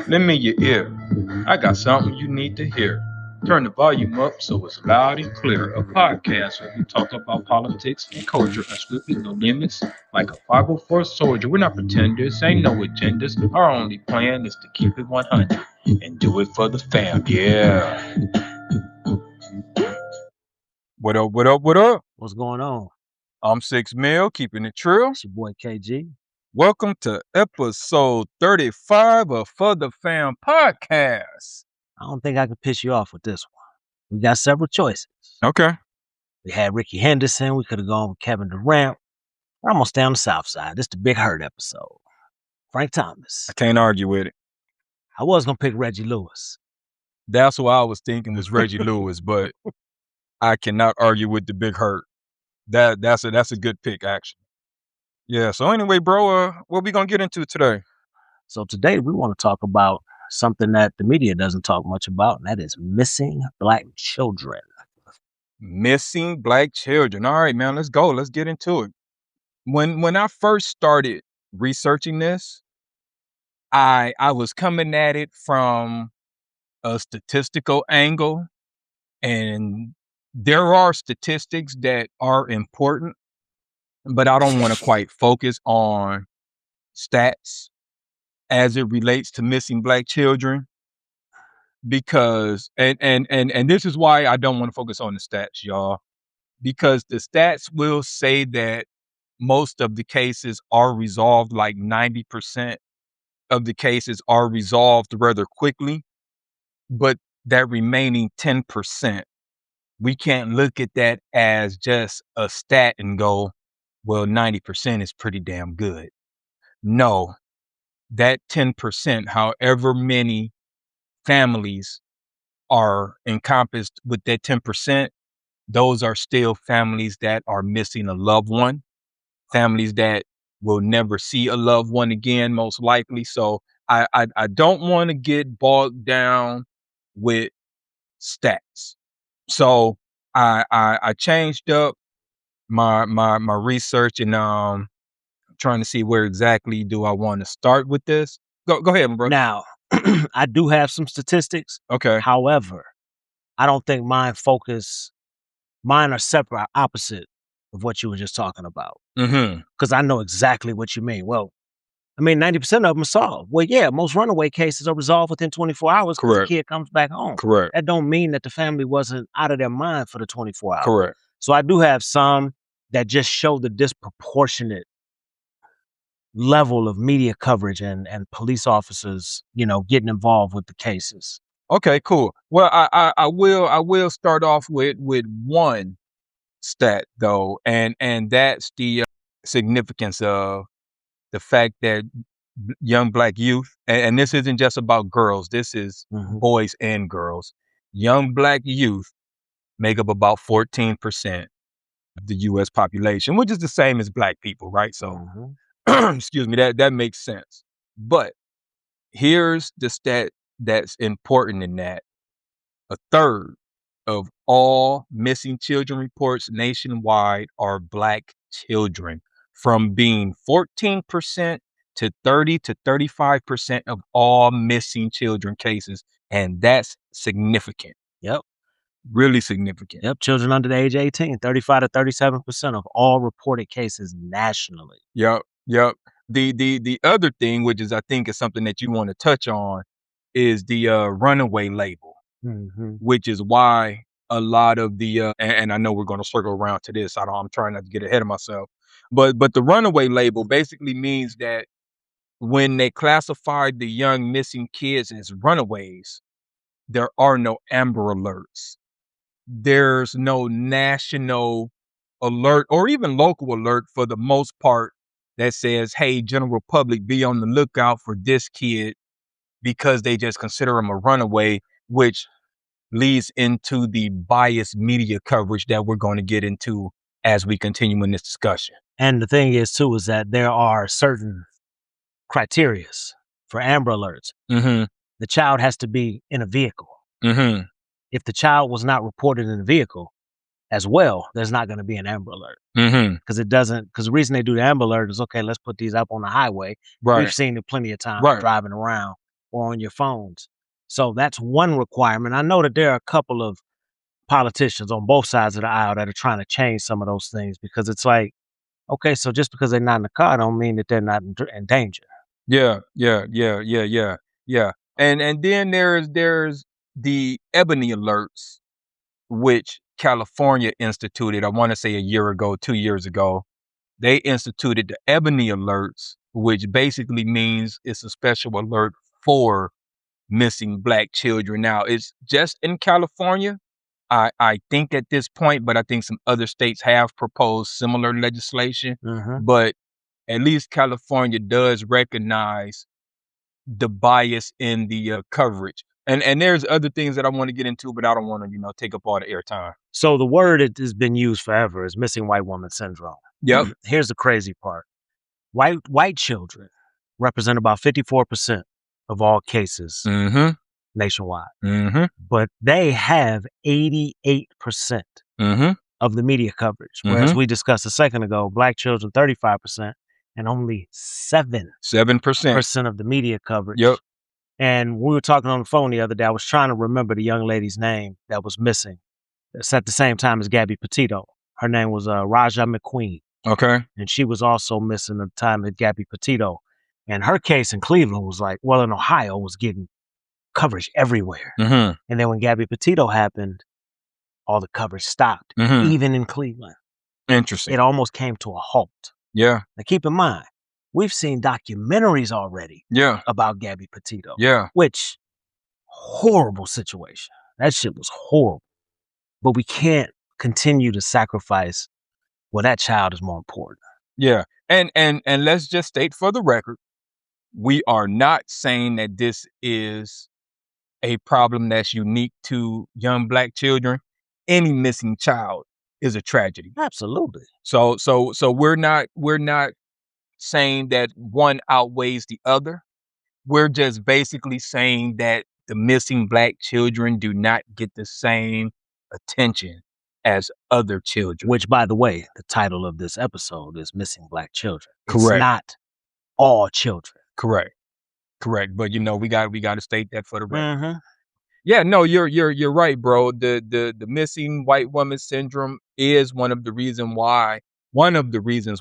Lend me your ear. I got something you need to hear. Turn the volume up so it's loud and clear. A podcast where we talk about politics and culture unscripted, no limits. Like a 504 soldier, we're not pretenders, ain't no agendas. Our only plan is to keep it 100 and do it for the fam. Yeah. What up, what up, what up? What's going on? I'm 6 Mil, keeping it true. It's your boy KG. Welcome to episode 35 of For the Fam podcast. I don't think I can piss you off with this one. We got several choices. Okay. We had Ricky Henderson. We could have gone with Kevin Durant. I'm going to stay on the south side. This is the Big Hurt episode. Frank Thomas. I can't argue with it. I was going to pick Reggie Lewis. That's what I was thinking was Reggie Lewis, but I cannot argue with the Big Hurt. That's a good pick, actually. Yeah, so anyway, bro, what we going to get into today? So today we want to talk about something that the media doesn't talk much about, and that is missing Black children. Missing Black children. All right, man, let's go. Let's get into it. When I first started researching this, I was coming at it from a statistical angle, and there are statistics that are important, but I don't want to quite focus on stats as it relates to missing Black children, because and this is why I don't want to focus on the stats, y'all, because the stats will say that most of the cases are resolved, like 90% of the cases are resolved rather quickly, but that remaining 10%, we can't look at that as just a stat and go, well, 90% is pretty damn good. No, that 10%, however many families are encompassed with that 10%, those are still families that are missing a loved one, families that will never see a loved one again, most likely. So I don't want to get bogged down with stats. So I changed up my research, and trying to see where exactly do I want to start with this. Go ahead, bro. Now, I do have some statistics. Okay. However, I don't think mine are separate, opposite of what you were just talking about. Because I know exactly what you mean. Well, I mean, 90% of them are solved. Well, yeah, most runaway cases are resolved within 24 hours because the Correct. kid comes back home. Correct. That don't mean that the family wasn't out of their mind for the 24 hours. Correct. So I do have some that just show the disproportionate level of media coverage and police officers, getting involved with the cases. Okay, cool. Well, I will start off with one stat though, and that's the significance of the fact that young Black youth, and this isn't just about girls, this is boys and girls. Young Black youth make up about 14% of the U.S. population, which is the same as Black people, right? So, excuse me, that makes sense. But here's the stat that's important in that. A third of all missing children reports nationwide are Black children, from being 14% to 30 to 35% of all missing children cases. And that's significant. Yep. Really significant. Yep. Children under the age of 18, 35 to 37% of all reported cases nationally. Yep. The other thing, which is I think is something that you want to touch on, is the runaway label, which is why a lot of the and I know we're going to circle around to this. I'm trying not to get ahead of myself, but the runaway label basically means that when they classified the young missing kids as runaways, there are no Amber Alerts. There's no national alert or even local alert for the most part that says, hey, general public, be on the lookout for this kid, because they just consider him a runaway, which leads into the biased media coverage that we're going to get into as we continue in this discussion. And the thing is, too, is that there are certain criteria for Amber Alerts. The child has to be in a vehicle. If the child was not reported in a vehicle, as well, there's not going to be an Amber Alert. Mm-hmm. Because the reason they do the Amber Alert is, okay, let's put these up on the highway. Right. We've seen it plenty of times Right. driving around or on your phones. So that's one requirement. I know that there are a couple of politicians on both sides of the aisle that are trying to change some of those things, because it's like, okay, so just because they're not in the car don't mean that they're not in danger. Yeah. And then there's the Ebony alerts, which California instituted, I want to say a year ago, 2 years ago. They instituted the Ebony alerts, which basically means it's a special alert for missing Black children. Now, it's just in California, I think at this point, but I think some other states have proposed similar legislation. But at least California does recognize the bias in the coverage. And there's other things that I want to get into, but I don't want to, take up all the airtime. So the word that has been used forever is missing white woman syndrome. Yep. Here's the crazy part. White children represent about 54% of all cases nationwide. But they have 88% of the media coverage. Whereas we discussed a second ago, Black children, 35%, and only 7% of the media coverage. Yep. And we were talking on the phone the other day. I was trying to remember the young lady's name that was missing. It's at the same time as Gabby Petito. Her name was Raja McQueen. Okay. And she was also missing at the time as Gabby Petito. And her case in Cleveland was like, well, in Ohio, was getting coverage everywhere. And then when Gabby Petito happened, all the coverage stopped, even in Cleveland. Interesting. It almost came to a halt. Yeah. Now, keep in mind, we've seen documentaries already about Gabby Petito. Yeah. Which, horrible situation. That shit was horrible. But we can't continue to sacrifice, well, that child is more important. Yeah. And let's just state for the record, we are not saying that this is a problem that's unique to young Black children. Any missing child is a tragedy. Absolutely. So we're not saying that one outweighs the other. We're just basically saying that the missing Black children do not get the same attention as other children. Which, by the way, the title of this episode is Missing Black Children. Correct. It's not all children. Correct. But we got to state that for the record. Yeah, no, you're right, bro. The missing white woman syndrome is one of the reasons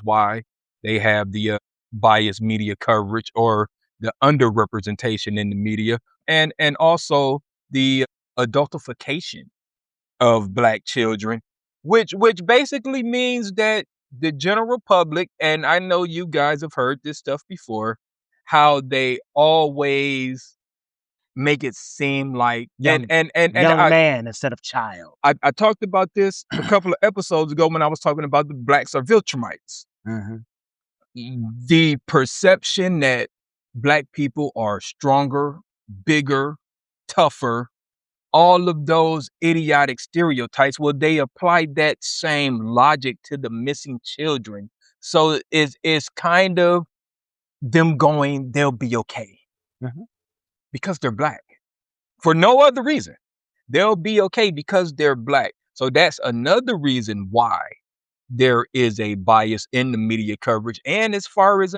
why they have the biased media coverage, or the underrepresentation in the media, and also the adultification of Black children, which basically means that the general public, and I know you guys have heard this stuff before, how they always make it seem like young I, man instead of child. I talked about this a couple of episodes ago when I was talking about the Blacks are Viltrumites. The perception that Black people are stronger, bigger, tougher, all of those idiotic stereotypes, well, they applied that same logic to the missing children. So it's kind of them going, they'll be okay. Because they're Black. For no other reason. They'll be okay because they're Black. So that's another reason why there is a bias in the media coverage, and as far as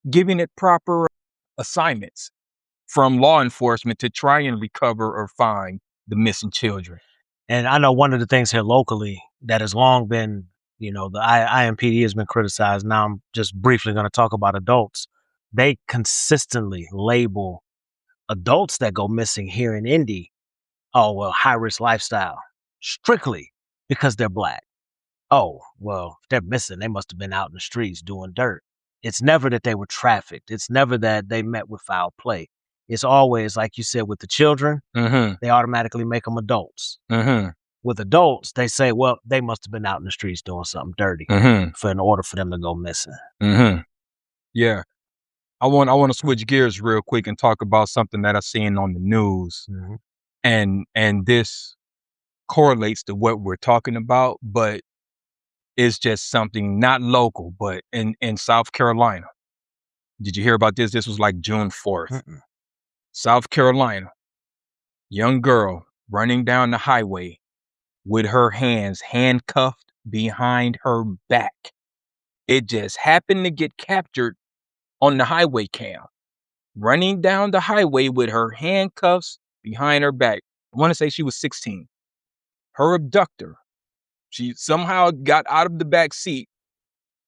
giving it proper assignments from law enforcement to try and recover or find the missing children. And I know one of the things here locally that has long been, the IMPD has been criticized. Now I'm just briefly going to talk about adults. They consistently label adults that go missing here in Indy, high risk lifestyle, strictly because they're Black. Oh, well, if they're missing, they must have been out in the streets doing dirt. It's never that they were trafficked. It's never that they met with foul play. It's always, like you said, with the children, they automatically make them adults. With adults, they say, well, they must have been out in the streets doing something dirty in order for them to go missing. Yeah. I want to switch gears real quick and talk about something that I seen on the news. And this correlates to what we're talking about, but it's just something not local, but in South Carolina. Did you hear about this? This was like June 4th. South Carolina, young girl running down the highway with her hands handcuffed behind her back. It just happened to get captured on the highway cam, running down the highway with her handcuffs behind her back. I want to say she was 16. Her abductor, she somehow got out of the back seat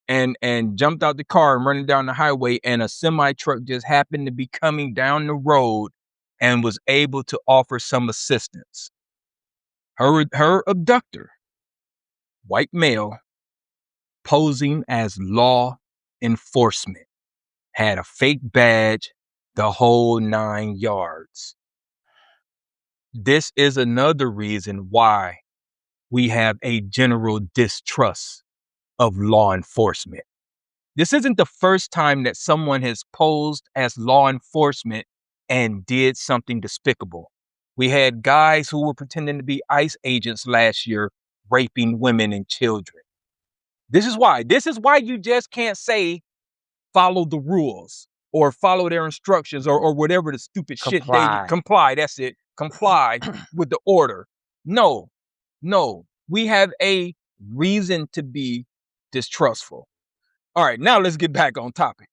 and jumped out the car and running down the highway, and a semi truck just happened to be coming down the road and was able to offer some assistance. Her abductor, white male, posing as law enforcement, had a fake badge, the whole 9 yards. This is another reason why we have a general distrust of law enforcement. This isn't the first time that someone has posed as law enforcement and did something despicable. We had guys who were pretending to be ICE agents last year, raping women and children. This is why you just can't say follow the rules or follow their instructions or whatever the stupid shit they comply. That's it. Comply with the order. No. We have a reason to be distrustful. All right, now let's get back on topic.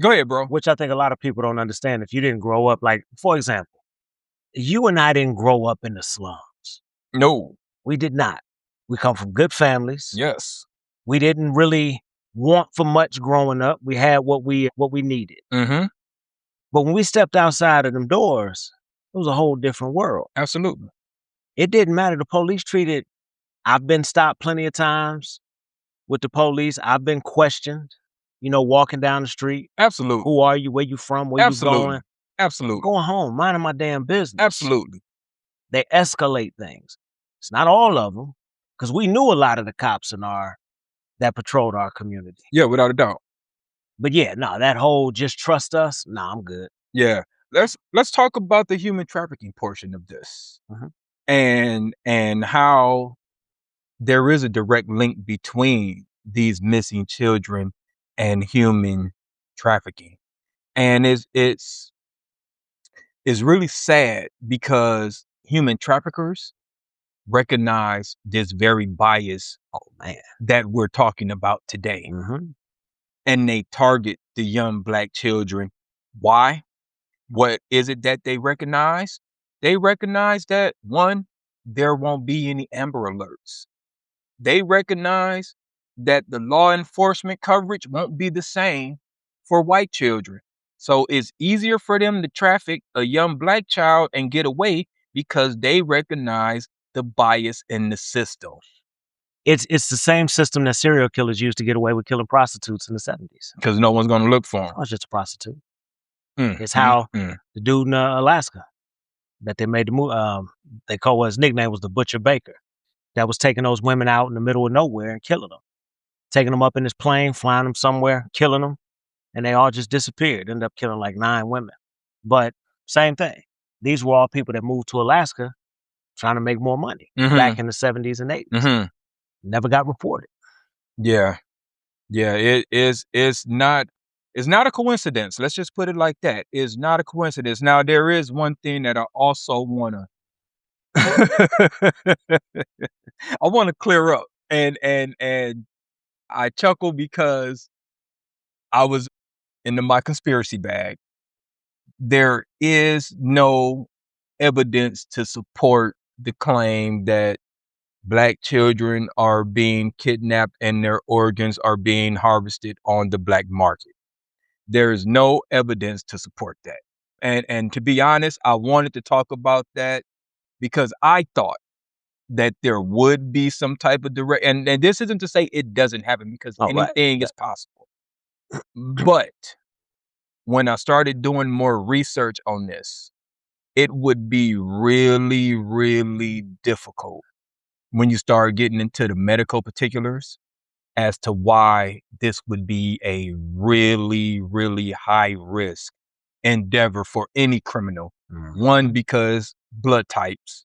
Go ahead, bro. Which I think a lot of people don't understand. If you didn't grow up, like, for example, you and I didn't grow up in the slums. No. We did not. We come from good families. Yes. We didn't really want for much growing up. We had what we needed. Mm-hmm. But when we stepped outside of them doors, it was a whole different world. Absolutely. It didn't matter. The police I've been stopped plenty of times with the police. I've been questioned, walking down the street. Absolutely. Who are you? Where you from? Where you going? Absolutely. I'm going home, minding my damn business. Absolutely. They escalate things. It's not all of them, because we knew a lot of the cops that patrolled our community. Yeah, without a doubt. But yeah, no, that whole just trust us. Nah, I'm good. Yeah. Let's talk about the human trafficking portion of this. Mm-hmm. And how there is a direct link between these missing children and human trafficking. And it's really sad because human traffickers recognize this very bias that we're talking about today. Mm-hmm. And they target the young Black children. Why? What is it that they recognize? They recognize that, one, there won't be any Amber Alerts. They recognize that the law enforcement coverage won't be the same for white children. So it's easier for them to traffic a young Black child and get away because they recognize the bias in the system. It's the same system that serial killers used to get away with killing prostitutes in the 70s. Because no one's going to look for them. Oh, it's just a prostitute. It's how the dude in Alaska that they made the movie, they call his nickname was the Butcher Baker, that was taking those women out in the middle of nowhere and killing them. Taking them up in his plane, flying them somewhere, killing them, and they all just disappeared. Ended up killing like 9 women. But same thing. These were all people that moved to Alaska trying to make more money back in the 70s and 80s. Mm-hmm. Never got reported. Yeah. It's not a coincidence. Let's just put it like that. It's not a coincidence. Now, there is one thing that I also want to clear up. And I chuckle because I was into my conspiracy bag. There is no evidence to support the claim that Black children are being kidnapped and their organs are being harvested on the black market. There is no evidence to support that. And to be honest, I wanted to talk about that because I thought that there would be some type of direct, and this isn't to say it doesn't happen, because anything is possible. But when I started doing more research on this, it would be really, really difficult when you start getting into the medical particulars as to why this would be a really, really high risk endeavor for any criminal. One, because blood types,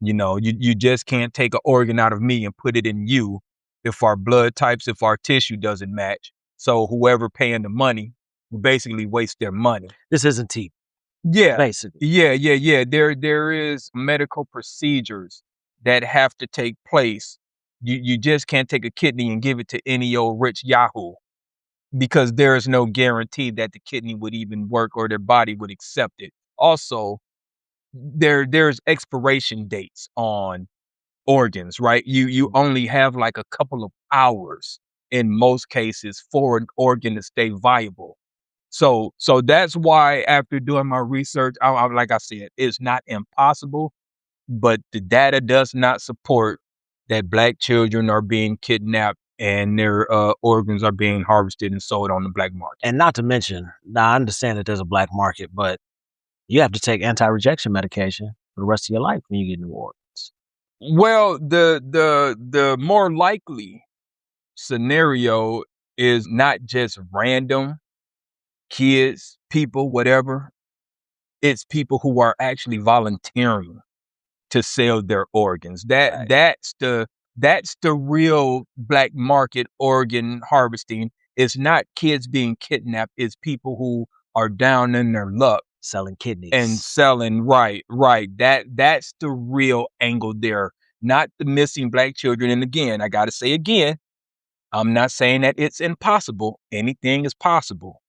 you just can't take an organ out of me and put it in you if our blood types, if our tissue doesn't match. So whoever paying the money will basically waste their money. This isn't cheap. Yeah. Basically. Yeah. There is medical procedures that have to take place. You just can't take a kidney and give it to any old rich Yahoo, because there is no guarantee that the kidney would even work or their body would accept it. Also, there's expiration dates on organs, right? You only have like a couple of hours in most cases for an organ to stay viable. So that's why, after doing my research, like I said, it's not impossible, but the data does not support that Black children are being kidnapped and their organs are being harvested and sold on the black market. And not to mention, now I understand that there's a black market, but you have to take anti-rejection medication for the rest of your life when you get new organs. Well, the more likely scenario is not just random kids, people, whatever. It's people who are actually volunteering to sell their organs. Right. That's the real black market organ harvesting. It's not kids being kidnapped. It's people who are down in their luck Selling kidneys and selling. Right. That's the real angle there, not the missing Black children. And again, I got to say again, I'm not saying that it's impossible. Anything is possible,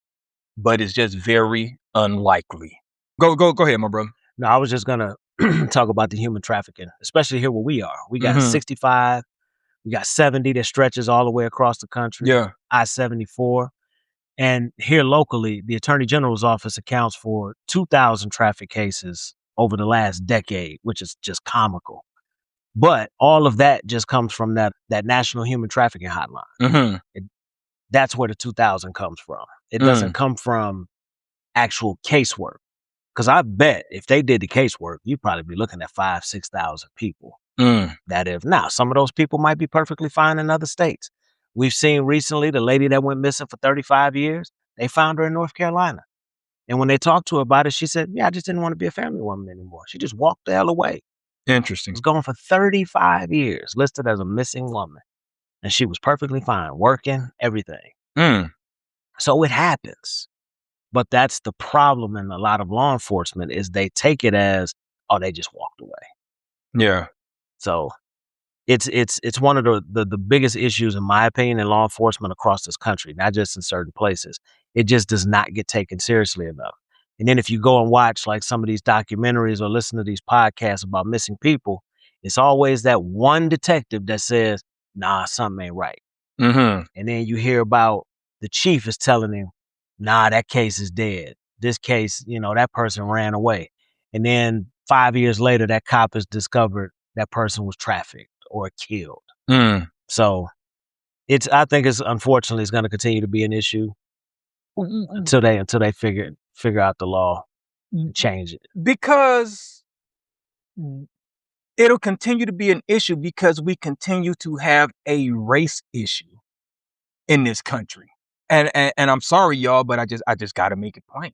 but it's just very unlikely. Go ahead, my brother. No, I was just gonna talk about the human trafficking, especially here where we are. We got 65, we got 70 that stretches all the way across the country. Yeah. I-74. And here locally, the Attorney General's office accounts for 2,000 traffic cases over the last decade, which is just comical. But all of that just comes from that National Human Trafficking Hotline. That's where the 2,000 comes from. It doesn't come from actual casework. Because I bet if they did the casework, you'd probably be looking at 5,000, 6,000 people. Now, some of those people might be perfectly fine in other states. We've seen recently the lady that went missing for 35 years, they found her in North Carolina. And when they talked to her about it, she said, yeah, I just didn't want to be a family woman anymore. She just walked the hell away. Interesting. Was gone for 35 years, listed as a missing woman. And she was perfectly fine, working, everything. So it happens. But that's the problem in a lot of law enforcement is they take it as, oh, they just walked away. Yeah. So it's one of the biggest issues, in my opinion, in law enforcement across this country, not just in certain places. It just does not get taken seriously enough. And then if you go and watch like some of these documentaries or listen to these podcasts about missing people, it's always that one detective that says, nah, something ain't right. And then you hear about the chief is telling him, nah, that case is dead. This case, that person ran away. And then 5 years later, that cop has discovered that person was trafficked or killed. So I think unfortunately it's going to continue to be an issue until they figure out the law and change it. Because it'll continue to be an issue because we continue to have a race issue in this country. And I'm sorry, y'all, but I just got to make it plain.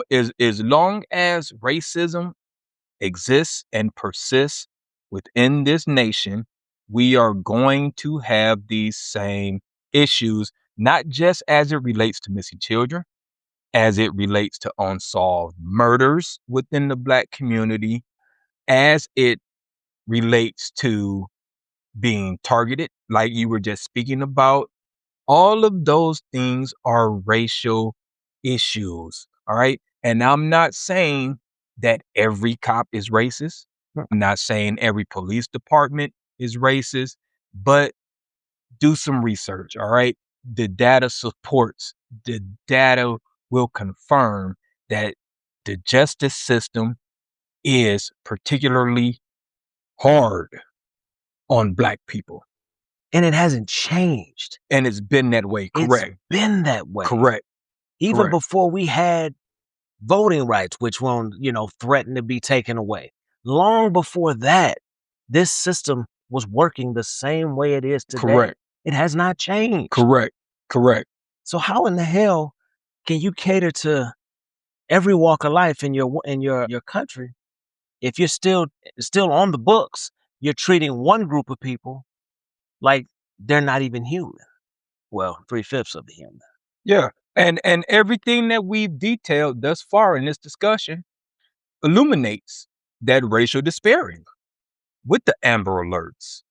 As long as racism exists and persists within this nation, we are going to have these same issues, not just as it relates to missing children, as it relates to unsolved murders within the Black community, as it relates to being targeted, like you were just speaking about. All of those things are racial issues. All right. And I'm not saying that every cop is racist. I'm not saying every police department is racist, but do some research. All right. The data will confirm that the justice system is particularly hard on Black people. And it hasn't changed. And it's been that way. Correct. It's been that way. Correct. Even before we had voting rights, which were, threatened to be taken away. Long before that, this system was working the same way it is today. Correct. It has not changed. Correct. So how in the hell can you cater to every walk of life in your country if you're still on the books? You're treating one group of people like they're not even human. Well, 3/5 of the human. Yeah. And everything that we've detailed thus far in this discussion illuminates that racial disparity. with the Amber Alerts,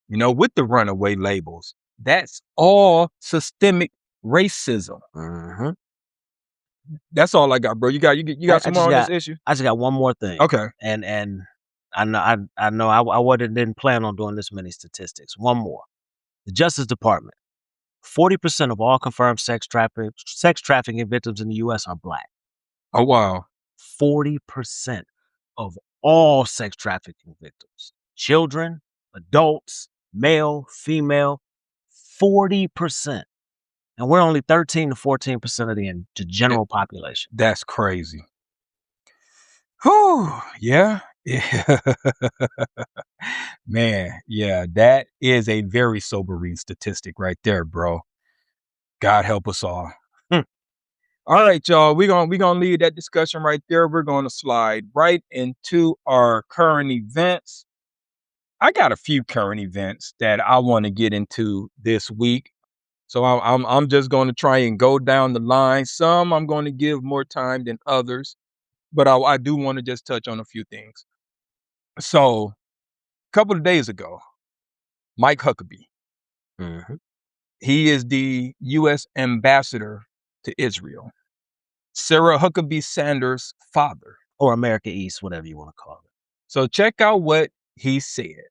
with the runaway labels. That's all systemic racism. Mm-hmm. That's all I got, bro. You got some more on this issue? I just got one more thing. Okay. And I know I didn't plan on doing this many statistics. One more. The Justice Department. 40% of all confirmed sex trafficking victims in the U.S. are Black. Oh, wow. 40% of all sex trafficking victims. Children, adults, male, female, 40%. And we're only 13 to 14% of the general population. That's crazy. Whew, yeah. Man, yeah, that is a very sobering statistic right there, bro. God help us all. All right, y'all. We're gonna leave that discussion right there. We're gonna slide right into our current events. I got a few current events that I want to get into this week. So I'm just going to try and go down the line. Some I'm going to give more time than others, but I do want to just touch on a few things. So a couple of days ago, Mike Huckabee, he is the U.S. ambassador to Israel. Sarah Huckabee Sanders' father. Or America East, whatever you want to call it. So check out what he said.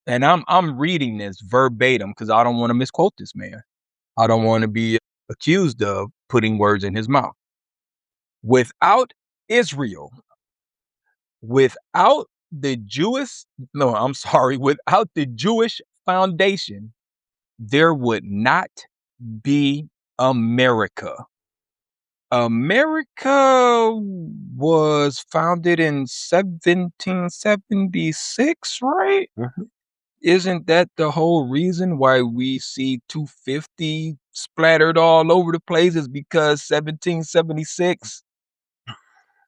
And I'm reading this verbatim because I don't want to misquote this man. I don't want to be accused of putting words in his mouth. Without Israel, without the Jewish foundation, there would not be America. America was founded in 1776, right? Mm-hmm. Isn't that the whole reason why we see 250 splattered all over the place is because 1776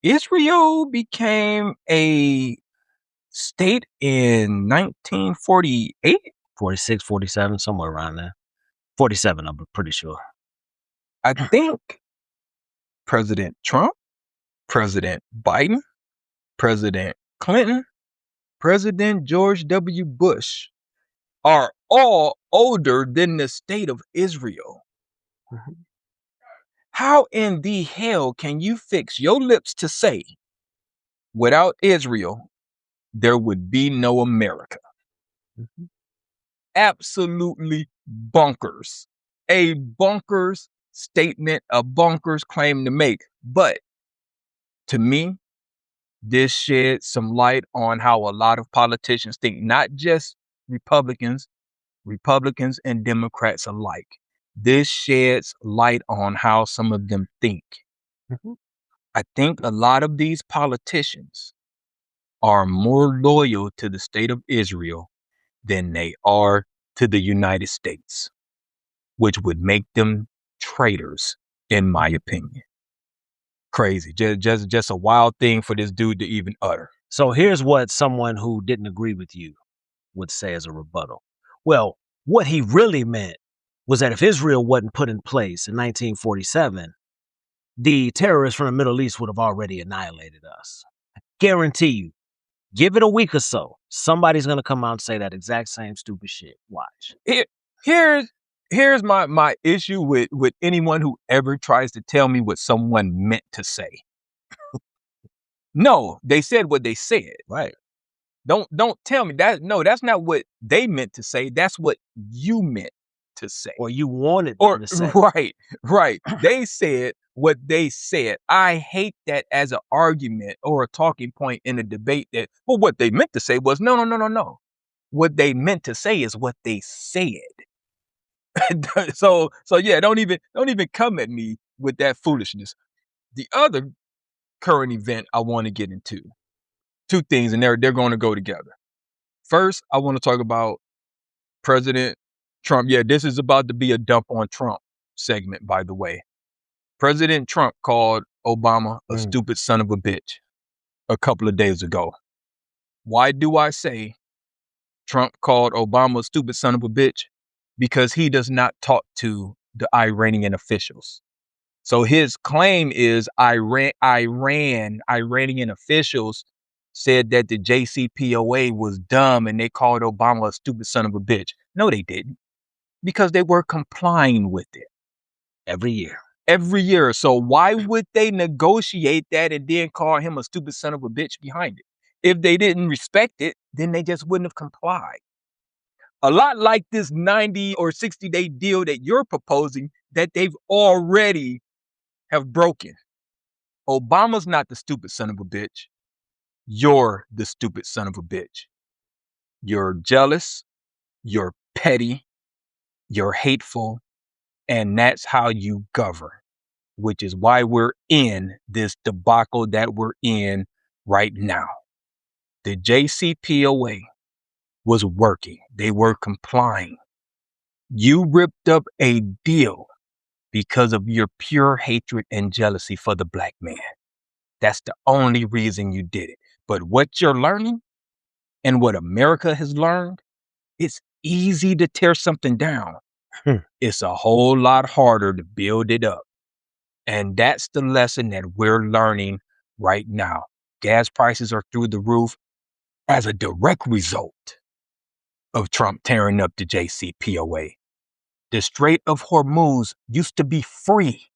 Israel became a state in 1948? 46, 47, somewhere around there. 47, I'm pretty sure. I think President Trump, President Biden, President Clinton, President George W. Bush are all older than the state of Israel. Mm-hmm. How in the hell can you fix your lips to say, without Israel, there would be no America? Mm-hmm. Absolutely bonkers. A bonkers statement, a bonkers claim to make. But to me, this sheds some light on how a lot of politicians think, not just Republicans and Democrats alike. This sheds light on how some of them think. Mm-hmm. I think a lot of these politicians are more loyal to the state of Israel than they are to the United States, which would make them traitors, in my opinion. Crazy. Just a wild thing for this dude to even utter. So here's what someone who didn't agree with you would say as a rebuttal. Well, what he really meant was that if Israel wasn't put in place in 1947, the terrorists from the Middle East would have already annihilated us. I guarantee you, give it a week or so, somebody's going to come out and say that exact same stupid shit. Watch. Here's my issue with anyone who ever tries to tell me what someone meant to say. No, they said what they said. Right. Don't tell me that. No, that's not what they meant to say. That's what you meant to say. Or you wanted them to say. Right. They said what they said. I hate that as an argument or a talking point in a debate that, well, what they meant to say was no. What they meant to say is what they said. So yeah, don't even come at me with that foolishness. The other current event I want to get into, two things, and they're going to go together. First, I want to talk about President Trump. Yeah, this is about to be a dump on Trump segment, by the way. President Trump called Obama a stupid son of a bitch a couple of days ago. Why do I say Trump called Obama a stupid son of a bitch? Because he does not talk to the Iranian officials. So his claim is Iranian officials said that the JCPOA was dumb and they called Obama a stupid son of a bitch. No, they didn't, because they were complying with it every year. Every year. So why would they negotiate that and then call him a stupid son of a bitch behind it? If they didn't respect it, then they just wouldn't have complied. A lot like this 90 or 60-day deal that you're proposing that they've already have broken. Obama's not the stupid son of a bitch. You're the stupid son of a bitch. You're jealous, you're petty, you're hateful, and that's how you govern, which is why we're in this debacle that we're in right now. The JCPOA was working. They were complying. You ripped up a deal because of your pure hatred and jealousy for the black man. That's the only reason you did it. But what you're learning and what America has learned, it's easy to tear something down. It's a whole lot harder to build it up. And that's the lesson that we're learning right now. Gas prices are through the roof as a direct result of Trump tearing up the JCPOA. The Strait of Hormuz used to be free.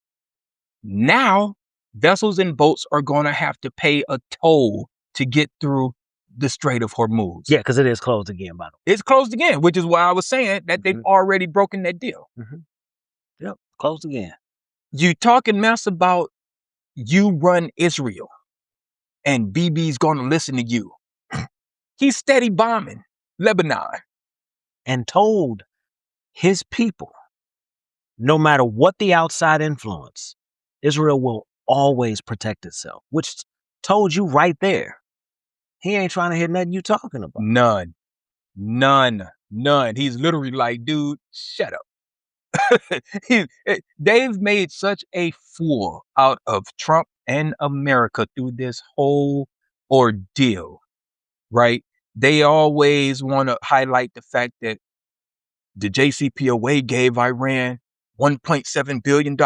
Now, vessels and boats are going to have to pay a toll to get through the Strait of Hormuz. Yeah, because it is closed again, by the way. It's closed again, which is why I was saying that they've already broken that deal. Yep, closed again. You talking mess about you run Israel and BB's going to listen to you. He's steady bombing Lebanon. And told his people, no matter what the outside influence, Israel will always protect itself, which told you right there. He ain't trying to hear nothing you talking about. None. He's literally like, dude, shut up. They've made such a fool out of Trump and America through this whole ordeal, right? They always want to highlight the fact that the JCPOA gave Iran $1.7 billion.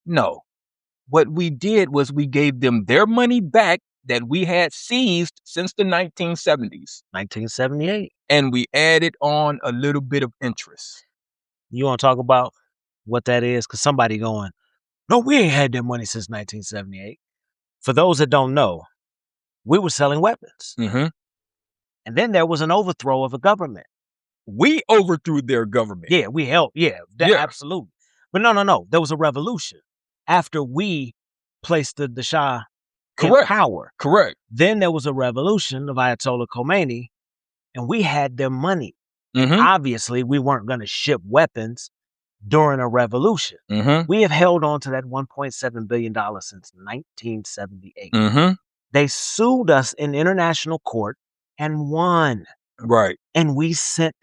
No. What we did was we gave them their money back that we had seized since the 1970s. 1978. And we added on a little bit of interest. You want to talk about what that is? Because somebody going, no, we ain't had that money since 1978. For those that don't know, we were selling weapons. And then there was an overthrow of a government. We overthrew their government. Yeah, we helped. Yeah, absolutely. But no. There was a revolution after we placed the Shah in power. Correct. Then there was a revolution of Ayatollah Khomeini, and we had their money. Obviously, we weren't going to ship weapons during a revolution. We have held on to that $1.7 billion since 1978. They sued us in international court and won. Right. And we sent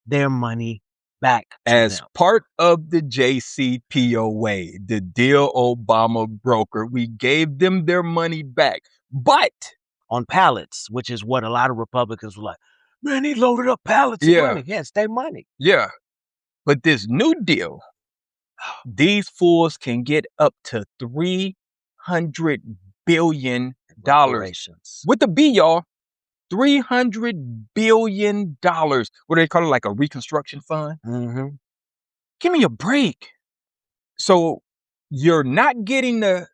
their money back to as them. Part of the JCPOA, the deal Obama brokered. We gave them their money back, but on pallets, which is what a lot of Republicans were like, man, he loaded up pallets of money. Yeah, it's their money. Yeah. But this new deal, these fools can get up to $300 billion. With the B, y'all. $300 billion. What do they call it? Like a reconstruction fund? Give me a break. So you're not getting the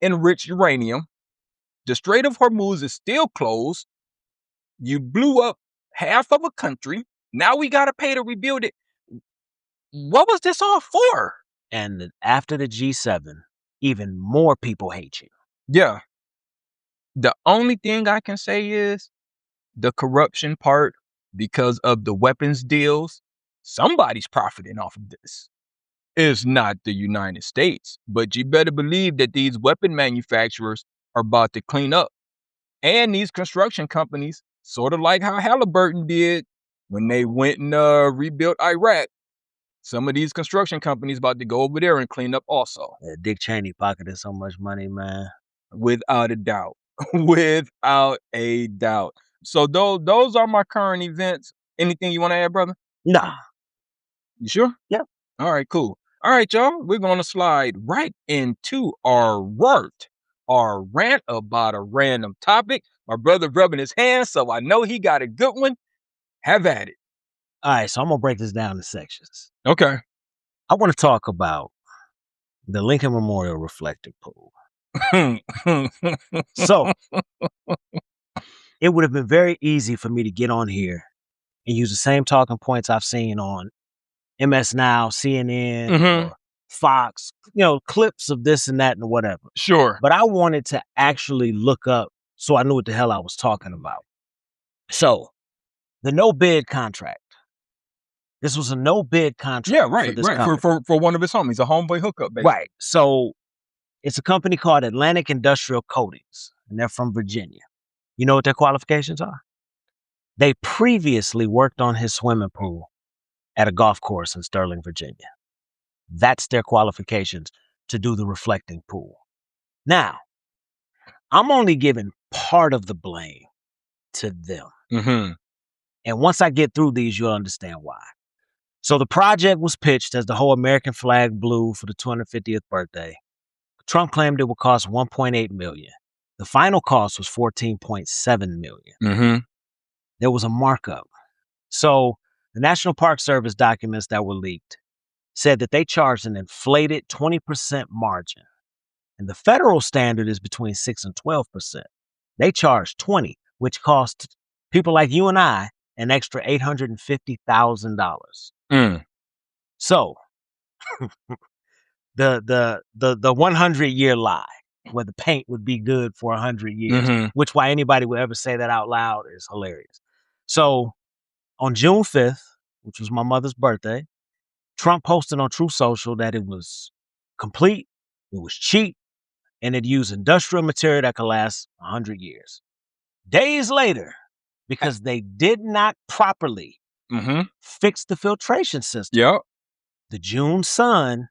enriched uranium. The Strait of Hormuz is still closed. You blew up half of a country. Now we got to pay to rebuild it. What was this all for? And after the G7, even more people hate you. Yeah. The only thing I can say is the corruption part, because of the weapons deals, somebody's profiting off of this. It's not the United States, but you better believe that these weapon manufacturers are about to clean up. And these construction companies, sort of like how Halliburton did when they went and rebuilt Iraq, some of these construction companies about to go over there and clean up also. Yeah, Dick Cheney pocketed so much money, man. Without a doubt. Without a doubt. So those are my current events. Anything you want to add, brother? Nah. You sure? Yeah. All right, cool. All right, y'all. We're going to slide right into our word or rant about a random topic. My brother rubbing his hands, so I know he got a good one. Have at it. All right, so I'm gonna break this down into sections. Okay. I want to talk about the Lincoln Memorial reflective pool. So it would have been very easy for me to get on here and use the same talking points I've seen on MS Now, CNN, or Fox, clips of this and that and whatever. Sure. But I wanted to actually look up so I knew what the hell I was talking about. So the no bid contract. This was a no bid contract. Yeah, right, for one of his homies, a homeboy hookup, basically. Right. So it's a company called Atlantic Industrial Coatings, and they're from Virginia. You know what their qualifications are? They previously worked on his swimming pool at a golf course in Sterling, Virginia. That's their qualifications to do the reflecting pool. Now, I'm only giving part of the blame to them. And once I get through these, you'll understand why. So the project was pitched as the whole American flag blew for the 250th birthday. Trump claimed it would cost $1.8 million. The final cost was $14.7 million. There was a markup. So the National Park Service documents that were leaked said that they charged an inflated 20% margin. And the federal standard is between 6 and 12%. They charged 20, which cost people like you and I an extra $850,000. So the 100-year lie, where the paint would be good for 100 years, which why anybody would ever say that out loud is hilarious. So on June 5th, which was my mother's birthday, Trump posted on Truth Social that it was complete, it was cheap, and it used industrial material that could last 100 years. Days later, because they did not properly fix the filtration system, the June sun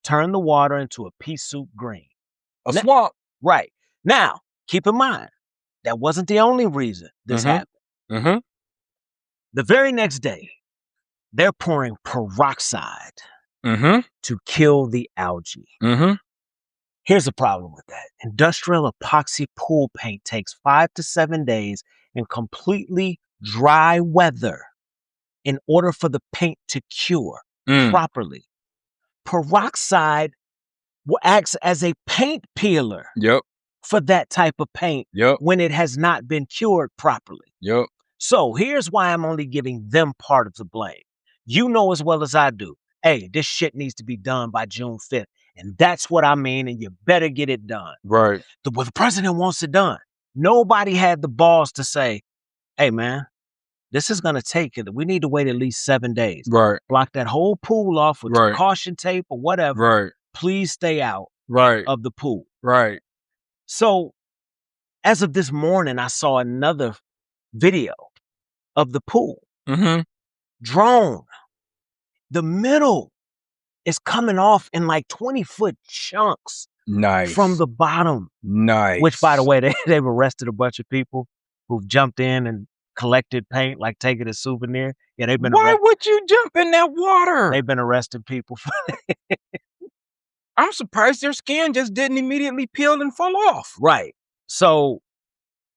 turned the water into a pea soup green. A swamp. Right. Now, keep in mind, that wasn't the only reason this happened. The very next day, they're pouring peroxide to kill the algae. Here's the problem with that. Industrial epoxy pool paint takes 5 to 7 days in completely dry weather in order for the paint to cure properly. Peroxide acts as a paint peeler for that type of paint when it has not been cured properly. So here's why I'm only giving them part of the blame. You know as well as I do, hey, this shit needs to be done by June 5th. And that's what I mean, and you better get it done. Right. The president wants it done. Nobody had the balls to say, hey, man, this is going to take it. We need to wait at least 7 days. Right. Block that whole pool off with caution tape or whatever. Right. Please stay out of the pool. Right. So as of this morning, I saw another video of the pool. Drone. The middle is coming off in like 20-foot chunks. Nice. From the bottom. Nice. Which, by the way, they've arrested a bunch of people who've jumped in and collected paint, like take it as souvenir. Yeah, they've been. Why would you jump in that water? They've been arresting people. I'm surprised their skin just didn't immediately peel and fall off. Right. So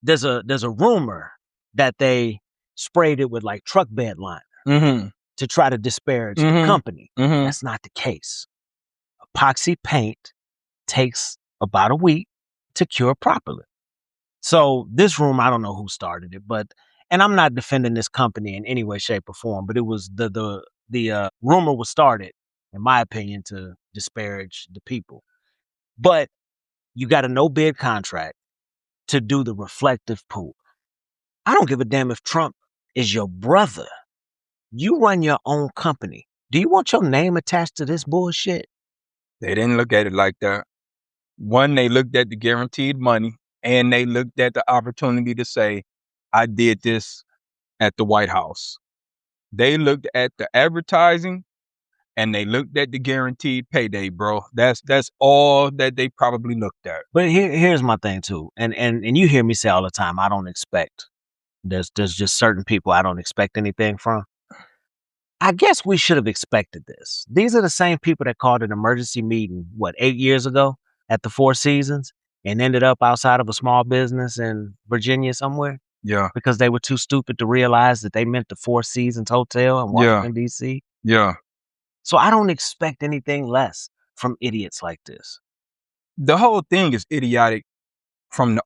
there's a rumor that they sprayed it with like truck bed liner to try to disparage the company. That's not the case. Epoxy paint takes about a week to cure properly. So this room, I don't know who started it, and I'm not defending this company in any way, shape, or form, but it was the rumor was started, in my opinion, to disparage the people. But you got a no bid contract to do the reflective pool. I don't give a damn if Trump is your brother. You run your own company. Do you want your name attached to this bullshit? They didn't look at it like that. One, they looked at the guaranteed money, and they looked at the opportunity to say, I did this at the White House. They looked at the advertising, and they looked at the guaranteed payday, bro. That's all that they probably looked at. But here's my thing too, and you hear me say all the time, I don't expect. There's just certain people I don't expect anything from. I guess we should have expected this. These are the same people that called an emergency meeting, 8 years ago at the Four Seasons, and ended up outside of a small business in Virginia somewhere Yeah. because they were too stupid to realize that they meant the Four Seasons Hotel in Washington, D.C. Yeah. So I don't expect anything less from idiots like this. The whole thing is idiotic from the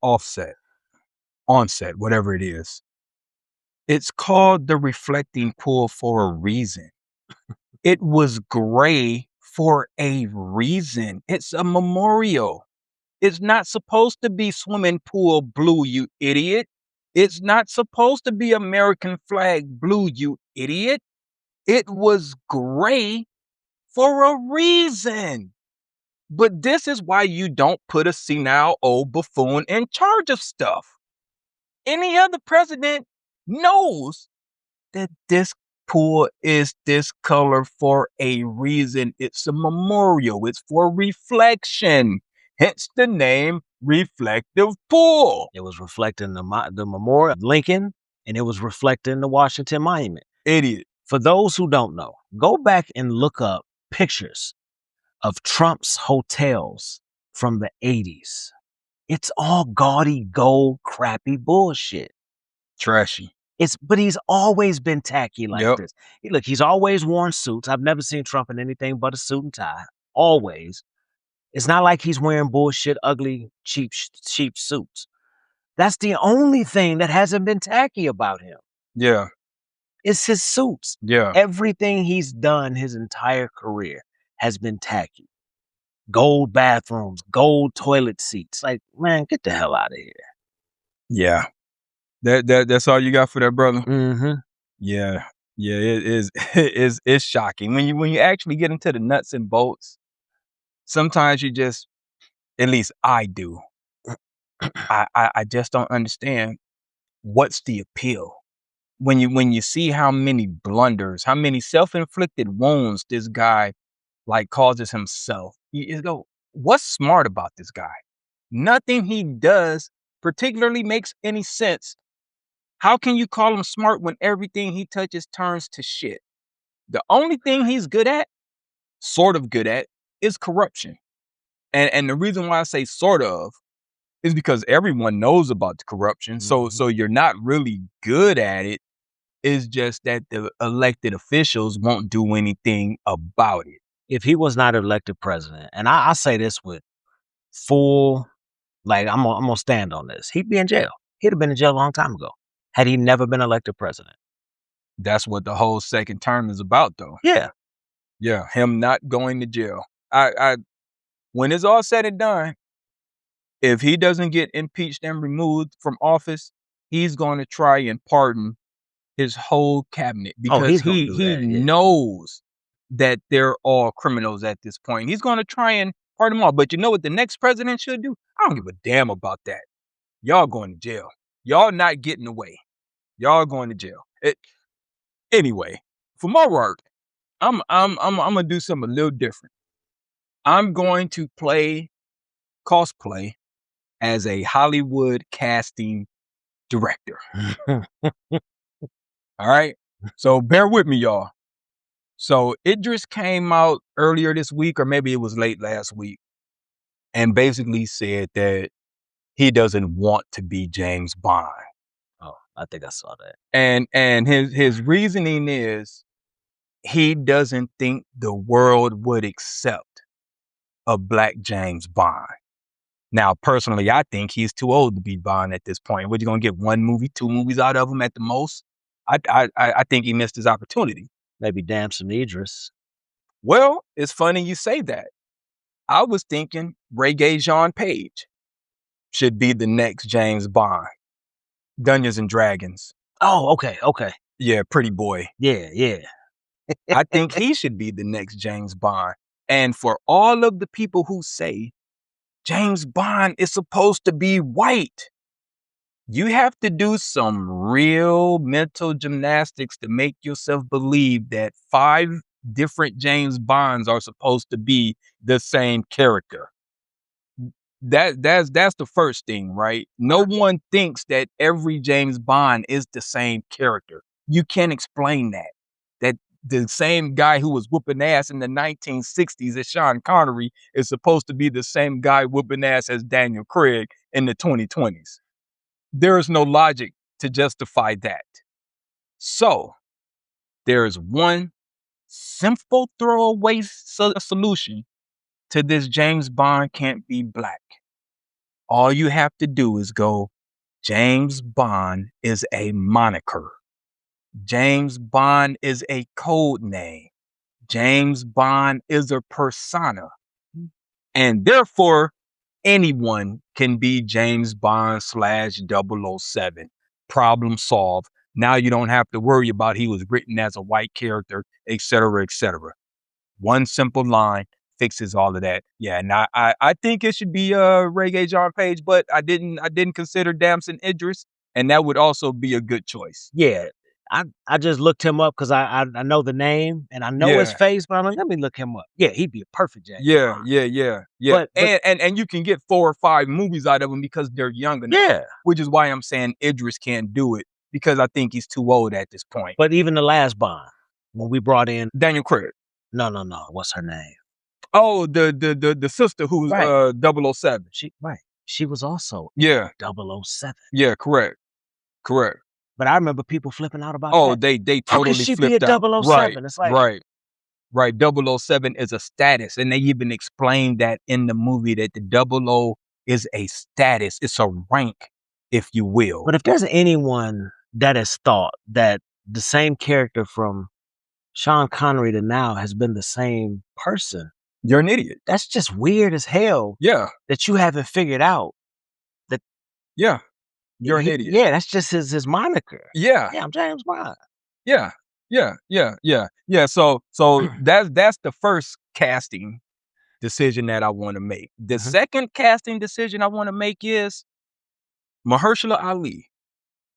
onset, whatever it is. It's called the reflecting pool for a reason. It was gray for a reason. It's a memorial. It's not supposed to be swimming pool blue, you idiot. It's not supposed to be American flag blue, you idiot. It was gray for a reason. But this is why you don't put a senile old buffoon in charge of stuff. Any other president knows that this pool is this color for a reason. It's a memorial. It's for reflection. Hence the name reflective pool. It was reflecting the memorial of Lincoln, and it was reflecting the Washington Monument. Idiot. For those who don't know, go back and look up pictures of Trump's hotels from the 80s. It's all gaudy gold, crappy bullshit. Trashy. But he's always been tacky like Yep. this. Look, he's always worn suits. I've never seen Trump in anything but a suit and tie. Always. It's not like he's wearing bullshit, ugly, cheap suits. That's the only thing that hasn't been tacky about him. Yeah. It's his suits. Yeah. Everything he's done his entire career has been tacky. Gold bathrooms, gold toilet seats. Like, man, get the hell out of here. Yeah. That's all you got for that, brother? Mm-hmm. Yeah. Yeah, it is it's shocking. When you actually get into the nuts and bolts, sometimes you just, at least I do. I just don't understand what's the appeal. When you see how many blunders, how many self-inflicted wounds this guy like causes himself, you go, what's smart about this guy? Nothing he does particularly makes any sense. How can you call him smart when everything he touches turns to shit? The only thing he's good at, sort of good at, is corruption. And the reason why I say sort of is because everyone knows about the corruption. Mm-hmm. So you're not really good at it. It's just that the elected officials won't do anything about it. If he was not elected president, and I say this with full, like, I'm gonna stand on this, he'd be in jail. He'd have been in jail a long time ago had he never been elected president. That's what the whole second term is about, though. Yeah. Yeah, him not going to jail. I when it's all said and done, if he doesn't get impeached and removed from office, he's going to try and pardon his whole cabinet because he knows that they're all criminals at this point. He's going to try and pardon them all. But you know what the next president should do? I don't give a damn about that. Y'all going to jail. Y'all not getting away. Y'all going to jail. Anyway, for my work, I'm gonna do something a little different. I'm going to cosplay as a Hollywood casting director. All right. So bear with me, y'all. So Idris came out earlier this week, or maybe it was late last week, and basically said that he doesn't want to be James Bond. Oh, I think I saw that. And his reasoning is he doesn't think the world would accept a black James Bond. Now, personally, I think he's too old to be Bond at this point. We're gonna get 1 movie, 2 movies out of him at the most. I think he missed his opportunity. Maybe Damson Idris. Well, it's funny you say that. I was thinking Regé-Jean Page should be the next James Bond. Dungeons and Dragons. Oh, okay. Yeah, pretty boy. Yeah. I think he should be the next James Bond. And for all of the people who say James Bond is supposed to be white, you have to do some real mental gymnastics to make yourself believe that 5 different James Bonds are supposed to be the same character. That's the first thing, right? No one thinks that every James Bond is the same character. You can't explain that. the same guy who was whooping ass in the 1960s as Sean Connery is supposed to be the same guy whooping ass as Daniel Craig in the 2020s. There is no logic to justify that. So there is one simple throwaway solution to this James Bond can't be black. All you have to do is go, James Bond is a moniker. James Bond is a code name. James Bond is a persona. And therefore, anyone can be James Bond /007. Problem solved. Now you don't have to worry about he was written as a white character, et cetera, et cetera. One simple line fixes all of that. Yeah, and I think it should be Regé-Jean Page, but I didn't consider Damson Idris, and that would also be a good choice. Yeah. I just looked him up because I know the name and I know his face, but I'm like, let me look him up. Yeah, he'd be a perfect James Bond. Yeah. But and you can get 4 or 5 movies out of him because they're young enough. Yeah. Which is why I'm saying Idris can't do it, because I think he's too old at this point. But even the last Bond, when we brought in Daniel Craig. No. What's her name? Oh, the sister who's Right. 007. She was also 007. Yeah, correct. But I remember people flipping out about Oh, that. they How totally could she flipped be a out. 007? It's like Right. 007 is a status, and they even explained that in the movie that the 00 is a status. It's a rank, if you will. But if there's anyone that has thought that the same character from Sean Connery to now has been the same person, you're an idiot. That's just weird as hell. Yeah. That you haven't figured out that. Yeah. You're an idiot. Yeah, that's just his moniker. Yeah. Yeah, I'm James Bond. Yeah. So that's the first casting decision that I want to make. The second casting decision I want to make is Mahershala Ali.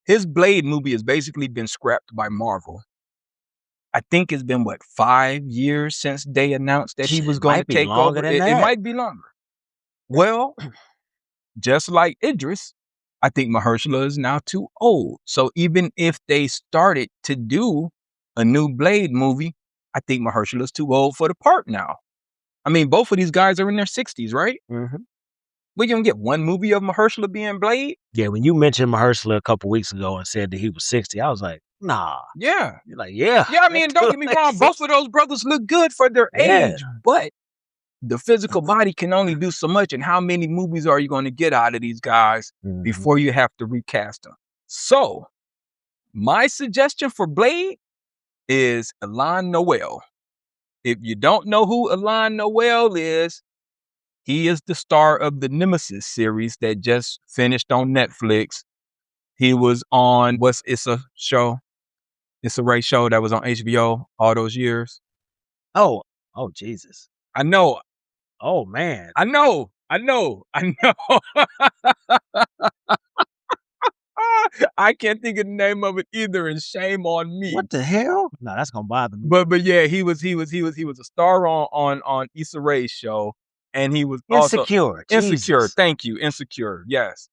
His Blade movie has basically been scrapped by Marvel. I think it's been 5 years since they announced that he was going to take over. It might be longer. Well, just like Idris, I think Mahershala is now too old. So even if they started to do a new Blade movie, I think Mahershala is too old for the part now. I mean, both of these guys are in their 60s, right? Mm-hmm. We're going to get one movie of Mahershala being Blade? Yeah, when you mentioned Mahershala a couple weeks ago and said that he was 60, I was like, nah. Yeah. You're like, yeah. Yeah, I mean, don't get me wrong. Both of those brothers look good for their age, but the physical body can only do so much. And how many movies are you going to get out of these guys before you have to recast them? So my suggestion for Blade is Alain Noel. If you don't know who Alain Noel is, he is the star of the Nemesis series that just finished on Netflix. He was on, It's a Ray show that was on HBO all those years. Oh, Jesus. I know. Oh, man. I know. I can't think of the name of it either, and shame on me. What the hell? No, that's gonna bother me. But yeah, he was a star on Issa Rae's show, and he was Insecure. Insecure. Thank you, Insecure. Yes.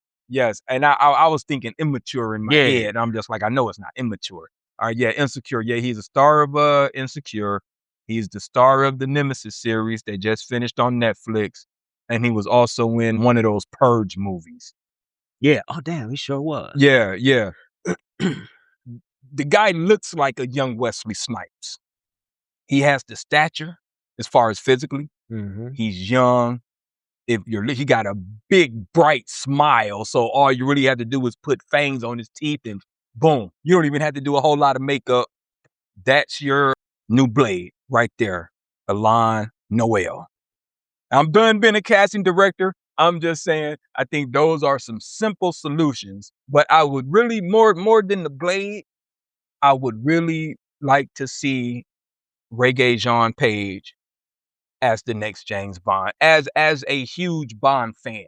And I was thinking immature in my head. And I'm just like, I know it's not immature. All right, yeah, Insecure. Yeah, he's a star of Insecure. He's the star of the Nemesis series that just finished on Netflix, and he was also in one of those Purge movies. Yeah. Oh, damn, he sure was. Yeah. The guy looks like a young Wesley Snipes. He has the stature as far as physically. He's young. He got a big, bright smile. So all you really have to do is put fangs on his teeth and boom. You don't even have to do a whole lot of makeup. That's your new Blade right there. Alain Noel. I'm done being a casting director. I'm just saying, I think those are some simple solutions. But I would really, more than the Blade, I would really like to see Regé-Jean Page as the next James Bond, as a huge Bond fan.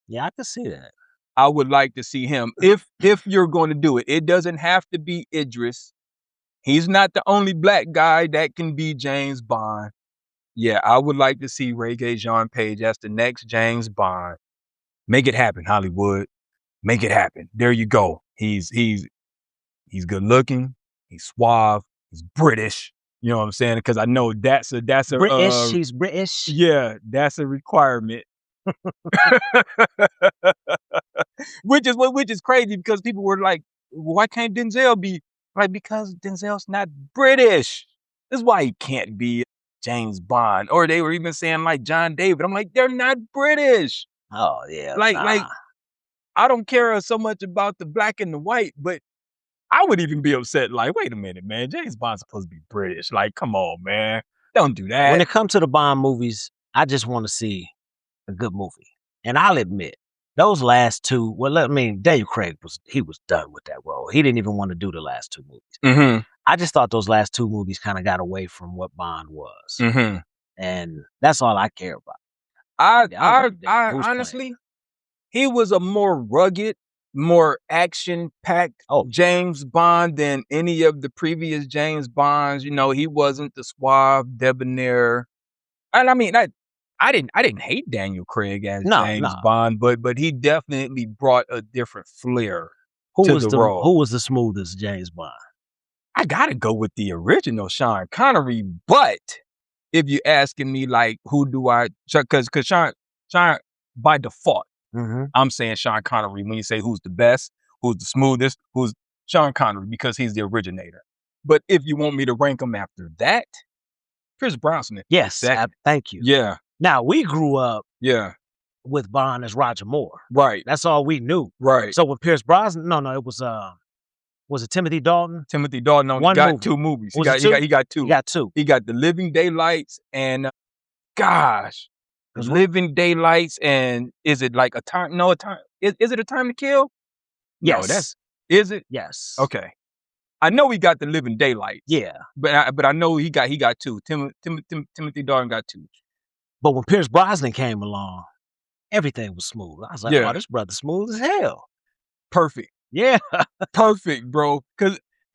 Yeah, I can see that. I would like to see him. If you're going to do it, it doesn't have to be Idris. He's not the only black guy that can be James Bond. Yeah, I would like to see Regé-Jean Page as the next James Bond. Make it happen, Hollywood. Make it happen. There you go. He's good looking. He's suave. He's British. You know what I'm saying? Because I know that's a British. She's British. Yeah, that's a requirement. which is crazy because people were like, why can't Denzel be like, because Denzel's not British. That's why he can't be James Bond. Or they were even saying like John David. I'm like, they're not British. Oh yeah. Like I don't care so much about the black and the white, but I would even be upset. Like, wait a minute, man, James Bond's supposed to be British. Like, come on, man, don't do that. When it comes to the Bond movies, I just want to see a good movie, and I'll admit those last two. Well, I mean, Daniel Craig was done with that role. He didn't even want to do the last two movies. I just thought those last two movies kind of got away from what Bond was, and that's all I care about. I honestly, he was a more rugged, more action-packed James Bond than any of the previous James Bonds. You know, he wasn't the suave, debonair. And I mean, I didn't hate Daniel Craig as James Bond, but he definitely brought a different flair to the role. Who was the smoothest James Bond? I gotta go with the original Sean Connery, but if you're asking me like who do I, because Sean by default, I'm saying Sean Connery. When you say who's the best, who's the smoothest, who's Sean Connery, because he's the originator. But if you want me to rank them after that, Pierce Brosnan. Yes, thank you. Yeah. Now we grew up with Bond as Roger Moore. Right. That's all we knew. Right. So with Pierce Brosnan, it was it Timothy Dalton? Timothy Dalton he got two movies. He got two. He got two. He got The Living Daylights and Living Daylights, and is it like a time? No, a time. Is it A Time to Kill? Yes. No, is it? Yes. Okay. I know he got The Living Daylights. Yeah. But I know he got two. Timothy Dalton got two. But when Pierce Brosnan came along, everything was smooth. I was like, oh, this brother's smooth as hell. Perfect. Yeah. Perfect, bro.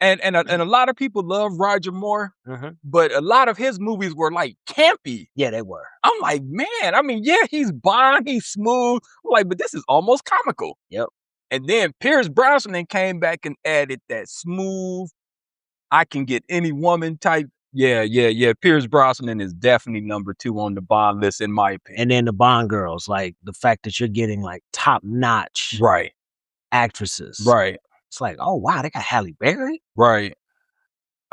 And a lot of people love Roger Moore, but a lot of his movies were like campy. Yeah, they were. I'm like, man, I mean, yeah, he's Bond, he's smooth. I'm like, but this is almost comical. Yep. And then Pierce Brosnan came back and added that smooth, I can get any woman type. Yeah. Pierce Brosnan is definitely number 2 on the Bond list, in my opinion. And then the Bond girls, like the fact that you're getting like top-notch actresses. Right. It's like, oh, wow, they got Halle Berry? Right.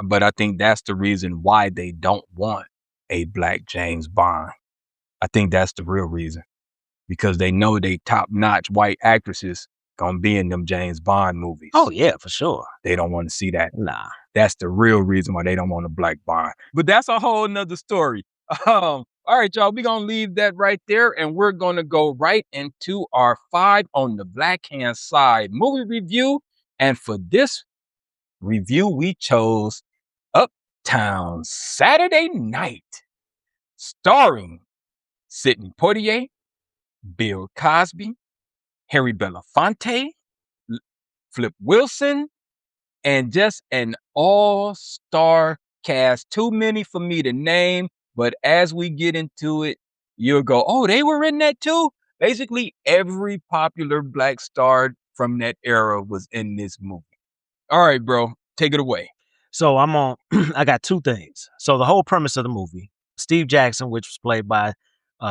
But I think that's the reason why they don't want a black James Bond. I think that's the real reason. Because they know they top-notch white actresses gonna be in them James Bond movies. Oh, yeah, for sure. They don't want to see that. Nah. That's the real reason why they don't want a black Bond. But that's a whole nother story. All right, y'all, we're going to leave that right there, and we're going to go right into our 5 on the black hand side movie review. And for this review, we chose Uptown Saturday Night, starring Sidney Poitier, Bill Cosby, Harry Belafonte, Flip Wilson, and just an all-star cast. Too many for me to name, but as we get into it, you'll go, oh, they were in that too? Basically, every popular black star from that era was in this movie. All right, bro, take it away. So I got 2 things. So the whole premise of the movie, Steve Jackson, which was played by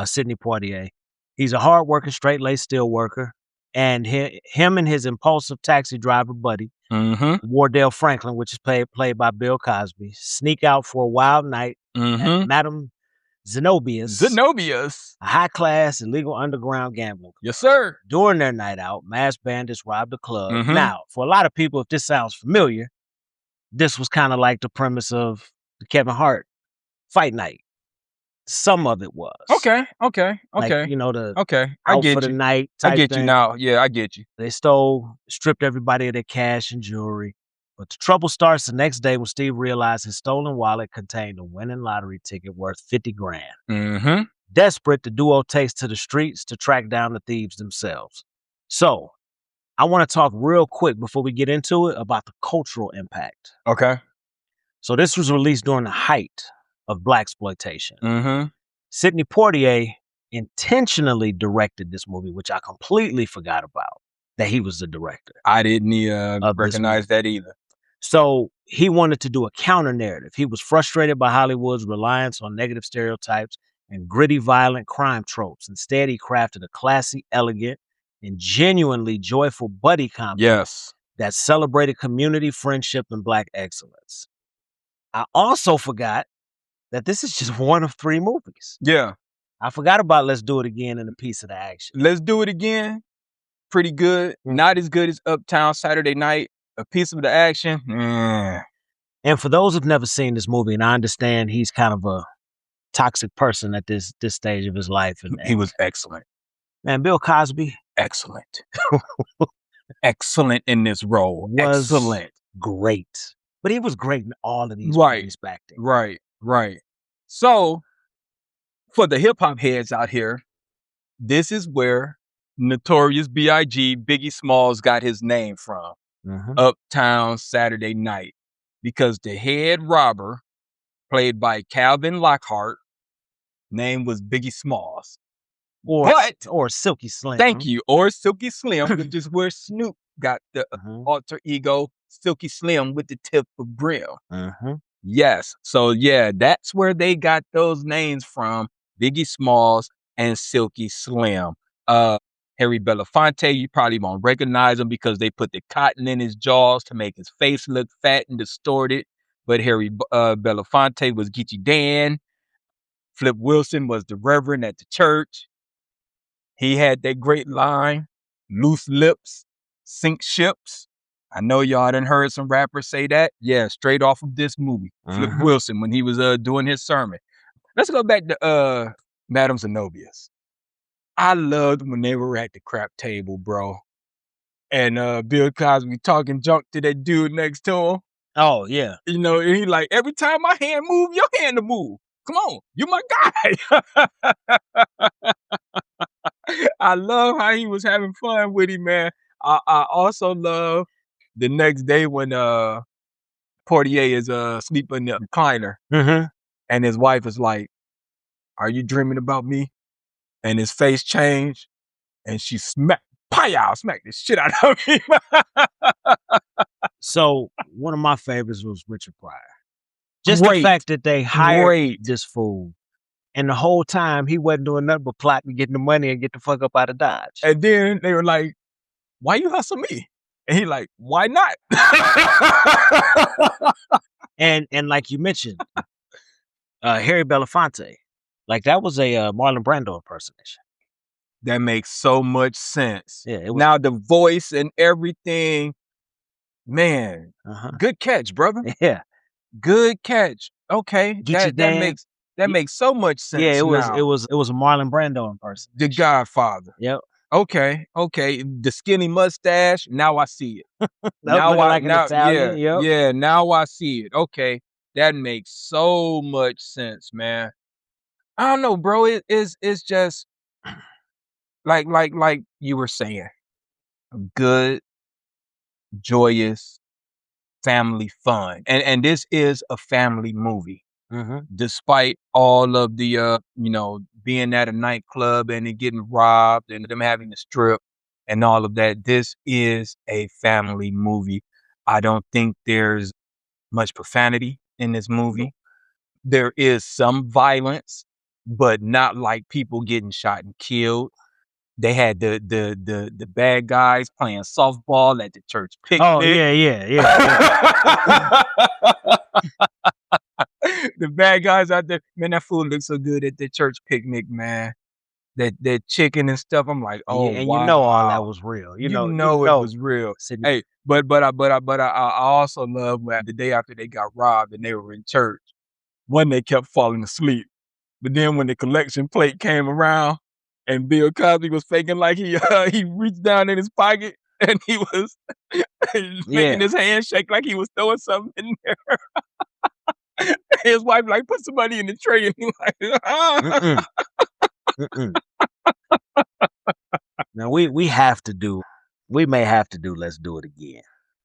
Sidney Poitier, he's a hard-working, straight-laced steel worker. And him and his impulsive taxi driver buddy, Wardell Franklin, which is played by Bill Cosby, sneak out for a wild night at Madame Zenobia's, a high-class illegal underground gambling club. Yes, sir. During their night out, masked bandits robbed the club. Now, for a lot of people, if this sounds familiar, this was kind of like the premise of the Kevin Hart Fight Night. Some of it was. Okay. Like, the I out get for the you. night I type get thing. you now. Yeah, I get you. They stripped everybody of their cash and jewelry. But the trouble starts the next day when Steve realized his stolen wallet contained a winning lottery ticket worth $50,000. Desperate, the duo takes to the streets to track down the thieves themselves. So, I want to talk real quick before we get into it about the cultural impact. Okay. So this was released during the height of blaxploitation. Sidney Poitier intentionally directed this movie, which I completely forgot about, that he was the director. I didn't recognize that either. So he wanted to do a counter narrative. He was frustrated by Hollywood's reliance on negative stereotypes and gritty, violent crime tropes. Instead, he crafted a classy, elegant, and genuinely joyful buddy comedy Yes. that celebrated community, friendship, and Black excellence. I also forgot that this is just one of 3 movies. Yeah. I forgot about Let's Do It Again and A Piece of the Action. Let's Do It Again. Pretty good. Not as good as Uptown Saturday Night. A Piece of the Action. And for those who've never seen this movie, and I understand he's kind of a toxic person at this stage of his life. And he was excellent. Man, Bill Cosby. Excellent. Excellent in this role. Was excellent. Great. But he was great in all of these movies back then. Right. So, for the hip-hop heads out here, this is where Notorious B.I.G. Biggie Smalls got his name from. Uptown Saturday Night. Because the head robber, played by Calvin Lockhart, name was Biggie Smalls. Or Silky Slim. Thank you. Or Silky Slim, which is where Snoop got the alter ego Silky Slim with the tip of brim. Yes. So yeah, that's where they got those names from. Biggie Smalls and Silky Slim. Harry Belafonte, you probably won't recognize him because they put the cotton in his jaws to make his face look fat and distorted. But Harry Belafonte was Geechee Dan. Flip Wilson was the reverend at the church. He had that great line, loose lips, sink ships. I know y'all done heard some rappers say that. Yeah, straight off of this movie. Flip Wilson, when he was doing his sermon. Let's go back to Madame Zenobia's. I loved when they were at the crap table, bro. And Bill Cosby talking junk to that dude next to him. Oh, yeah. You know, and he like, every time my hand move, your hand to move. Come on, you my guy. I love how he was having fun with him, man. I also love the next day when Portier is sleeping in the recliner. And his wife is like, are you dreaming about me? And his face changed and she smacked the shit out of him. So one of my favorites was Richard Pryor. Just the fact that they hired this fool, and the whole time he wasn't doing nothing but plotting, getting the money, and get the fuck up out of Dodge. And then they were like, why you hustle me? And he like, why not? and like you mentioned, Harry Belafonte, like that was a Marlon Brando impersonation. That makes so much sense. Yeah, now the voice and everything, man, good catch, brother. Yeah, good catch. Okay, that makes so much sense. Yeah, it was a Marlon Brando impersonation. The Godfather. Yep. Okay. The skinny mustache. Now I see it. Now Italian. Yeah. Now I see it. Okay, that makes so much sense, man. I don't know, bro. It's just like you were saying, good, joyous, family fun, and this is a family movie. Despite all of the being at a nightclub and it getting robbed and them having to strip and all of that, this is a family movie. I don't think there's much profanity in this movie. There is some violence, but not like people getting shot and killed. They had the bad guys playing softball at the church picnic. Oh yeah. The bad guys out there, man, that food looks so good at the church picnic, man. That chicken and stuff. I'm like, oh, and wow. You know all that was real. You know it was real. Hey, but I also love when the day after they got robbed and they were in church, one they kept falling asleep, but then when the collection plate came around and Bill Cosby was faking like he reached down in his pocket and he was making his hand shake like he was throwing something in there. His wife like, put some money in the tray, and he like, Now we may have to do Let's Do It Again.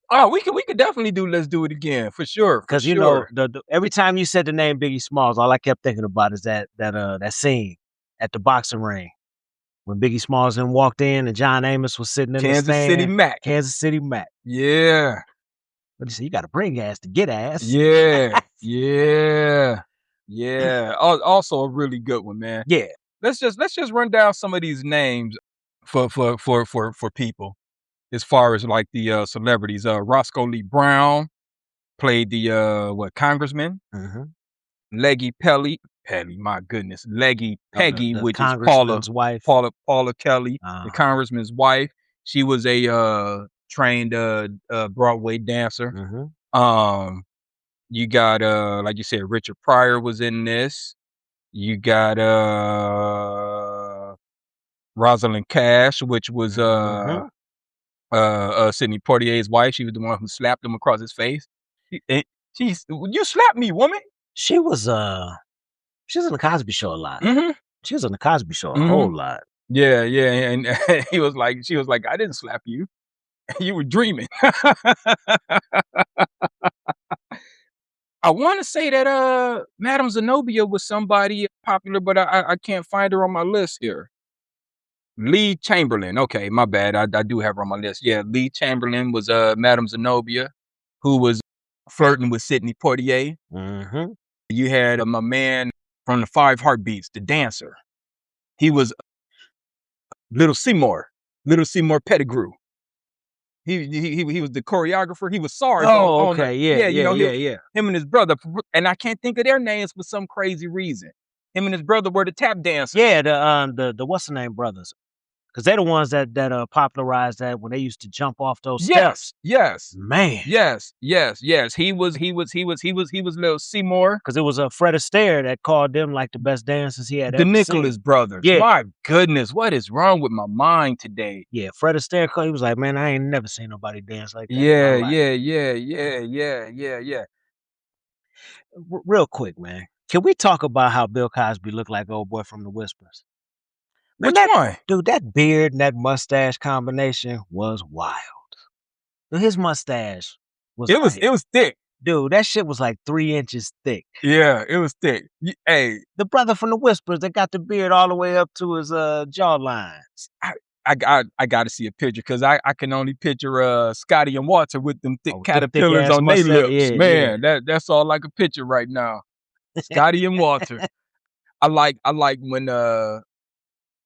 Oh, we could definitely do Let's Do It Again for sure. Because you know, every time you said the name Biggie Smalls, all I kept thinking about is that scene at the boxing ring when Biggie Smalls then walked in and John Amos was sitting in the stand. Kansas City Mac. Kansas City Mac. Yeah. But he said, you got to bring ass to get ass. Yeah, yeah, yeah. Also a really good one, man. Yeah. Let's just run down some of these names for people as far as like the celebrities. Roscoe Lee Brown played the congressman. Mm-hmm. Leggy Pelly, my goodness, Leggy Peggy, The which is congressman's wife. Paula Kelly, the congressman's wife. She was a trained Broadway dancer. Mm-hmm. You got like you said, Richard Pryor was in this. You got Rosalind Cash, which was Sidney Poitier's wife. She was the one who slapped him across his face. You slapped me, woman. She was in the Cosby Show a lot. Mm-hmm. She was in the Cosby Show a whole lot. Yeah, and she was like, I didn't slap you. You were dreaming. I want to say that Madame Zenobia was somebody popular, but I can't find her on my list here. Lee Chamberlain. Okay, my bad. I do have her on my list. Yeah, Lee Chamberlain was Madame Zenobia, who was flirting with Sidney Poitier. Mm-hmm. You had my man from the Five Heartbeats, the dancer. He was Little Seymour Pettigrew. He was the choreographer. He was Sarge. Oh, okay. Yeah. Him and his brother, and I can't think of their names for some crazy reason. Him and his brother were the tap dancers. Yeah, the what's the name brothers? Because they're the ones that popularized that when they used to jump off those steps. Yes, man. Yes. He was Little Seymour. Because it was Fred Astaire that called them like the best dancers he had the ever Nicholas seen. brothers. Yeah. My goodness, what is wrong with my mind today? Yeah, Fred Astaire, he was like, man, I ain't never seen nobody dance like that. Yeah. Real quick, man. Can we talk about how Bill Cosby looked like old boy from The Whispers? Which one? Dude, that beard and that mustache combination was wild. Dude, his mustache was it was thick. Dude, that shit was like 3 inches thick. Yeah, it was thick. Hey, the brother from The Whispers that got the beard all the way up to his jawline. I got to see a picture because I can only picture Scotty and Walter with them thick caterpillars on their lips. Yeah, man, that's all I can picture right now. Scotty and Walter. I like when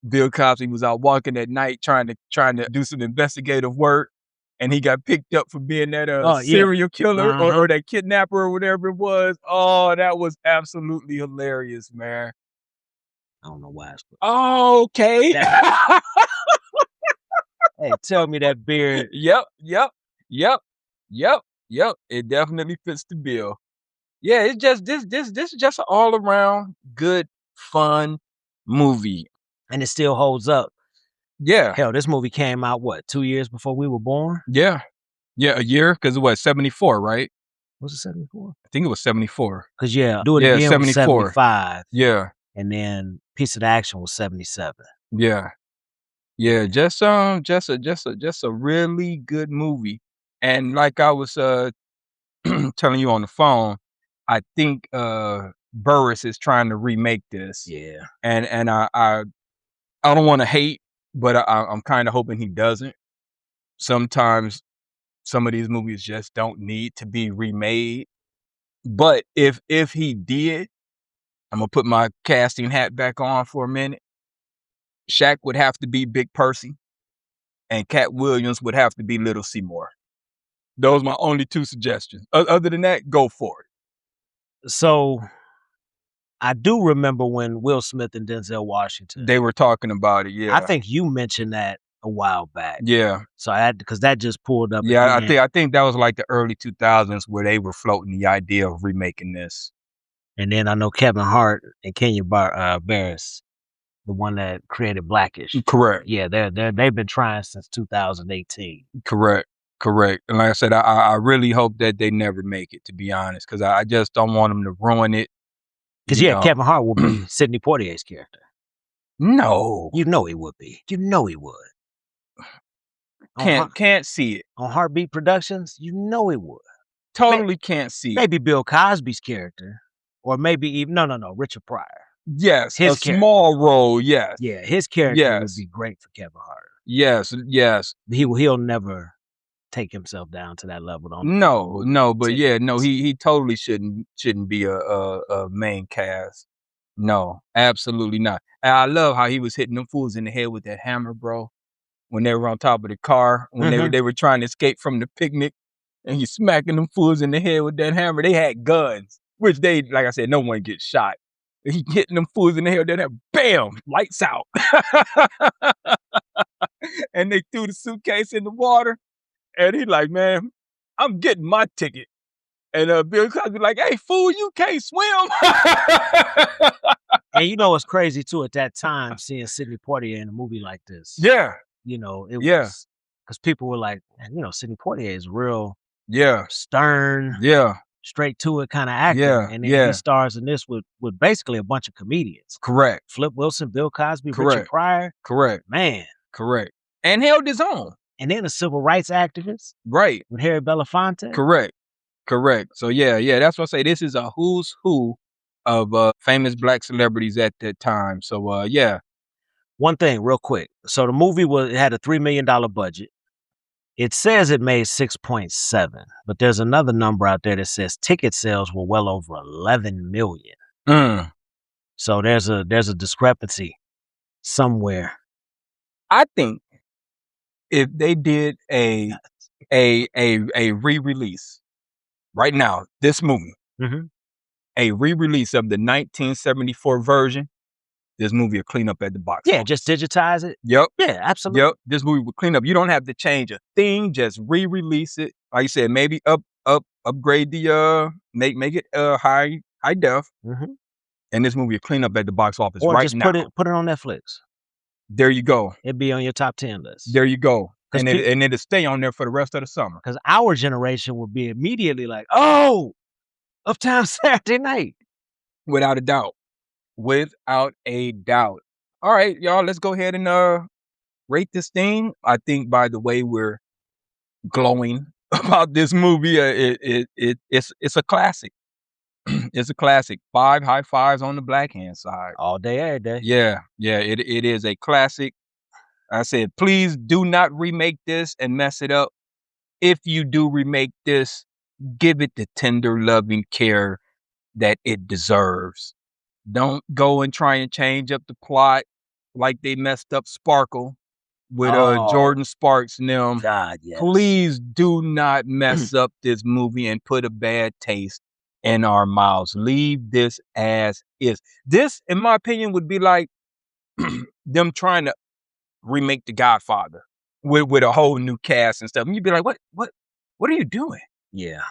Bill Cosby was out walking at night trying to do some investigative work, and he got picked up for being that serial killer or that kidnapper or whatever it was. Oh, that was absolutely hilarious, man. I don't know why. Oh, okay. Hey, tell me that beard. Yep. It definitely fits the bill. Yeah, it's just this is just an all around good, fun movie. And it still holds up. Yeah. Hell, this movie came out, what, 2 years before we were born? Yeah. Yeah, a year, because it was 74, right? Was it 74? I think it was 74. Because, Do It Again 74. Was 75. Yeah. And then Piece of the Action was 77. Yeah. Yeah, just a really good movie. And like I was telling you on the phone, I think Burris is trying to remake this. Yeah. And I don't want to hate, but I'm kind of hoping he doesn't. Sometimes some of these movies just don't need to be remade. But if he did, I'm gonna put my casting hat back on for a minute. Shaq would have to be Big Percy, and Cat Williams would have to be Little Seymour. Those are my only 2 suggestions. Other than that, go for it. So I do remember when Will Smith and Denzel Washington, they were talking about it. Yeah, I think you mentioned that a while back. Yeah, so because that just pulled up. Yeah, I think that was like the early 2000s where they were floating the idea of remaking this. And then I know Kevin Hart and Kenya Barris, the one that created Blackish. Correct. Yeah, they've been trying since 2018. Correct. And like I said, I really hope that they never make it, to be honest, because I just don't want them to ruin it. Because Kevin Hart will be Sidney Poitier's character. No, you know he would be. You know he would. Can't see it on Heartbeat Productions. You know he would. Totally can't see it. Maybe Bill Cosby's character, or maybe even no Richard Pryor. Yes, his small role. Yes. Yeah, his character would be great for Kevin Hart. Yes. He'll never take himself down to that level. No, but Tick. yeah, no, he totally shouldn't be a main cast. No, absolutely not. And I love how he was hitting them fools in the head with that hammer, bro. When they were on top of the car, when they were trying to escape from the picnic, and he's smacking them fools in the head with that hammer. They had guns, which they, like I said, no one gets shot. He hitting them fools in the head, then bam, lights out. And they threw the suitcase in the water, and he like, man, I'm getting my ticket. And Bill Cosby like, hey, fool, you can't swim. And you know what's crazy too? At that time, seeing Sidney Poitier in a movie like this, Yeah, you know, it yeah, was because people were like, man, you know, Sidney Poitier is real yeah, stern, yeah, straight to it kind of acting, yeah, and then he yeah. stars in this with basically a bunch of comedians: Correct, Flip Wilson, Bill Cosby, Richard correct, Pryor, correct, man, correct. And held his own. and then a civil rights activist Right, with Harry Belafonte. correct, correct. So yeah, that's what I say. This is a who's who of famous black celebrities at that time. So yeah. One thing, real quick. So the movie it had a $3 million budget. It says it made 6.7, but there's another number out there that says ticket sales were well over 11 million. Mm. So there's a discrepancy somewhere. I think if they did a re-release right now, this movie, a re-release of the 1974 version, this movie will clean up at the box Yeah, office. just digitize it. Yep. Yeah, absolutely. Yep. This movie will clean up. You don't have to change a thing. Just re-release it. Like you said, maybe upgrade the make it high def. And this movie will clean up at the box office Or right just now. put it on Netflix. There you go. It'd be on your top 10 list. There you go. And it'll stay on there for the rest of the summer. Because our generation would be immediately like, oh, Uptown Saturday Night. Without a doubt. Without a doubt. All right, y'all, let's go ahead and rate this thing. I think by the way we're glowing about this movie, it's a classic. It's a classic. 5 high fives on the black hand side. All day, every day. Yeah, it is a classic. I said, please do not remake this and mess it up. If you do remake this, give it the tender, loving care that it deserves. Don't go and try and change up the plot like they messed up Sparkle with Jordan Sparks and them. God, yes. Please do not mess up this movie and put a bad taste in our mouths. Leave this as is. This, in my opinion, would be like them trying to remake The Godfather with a whole new cast and stuff. And you'd be like, what are you doing? Yeah.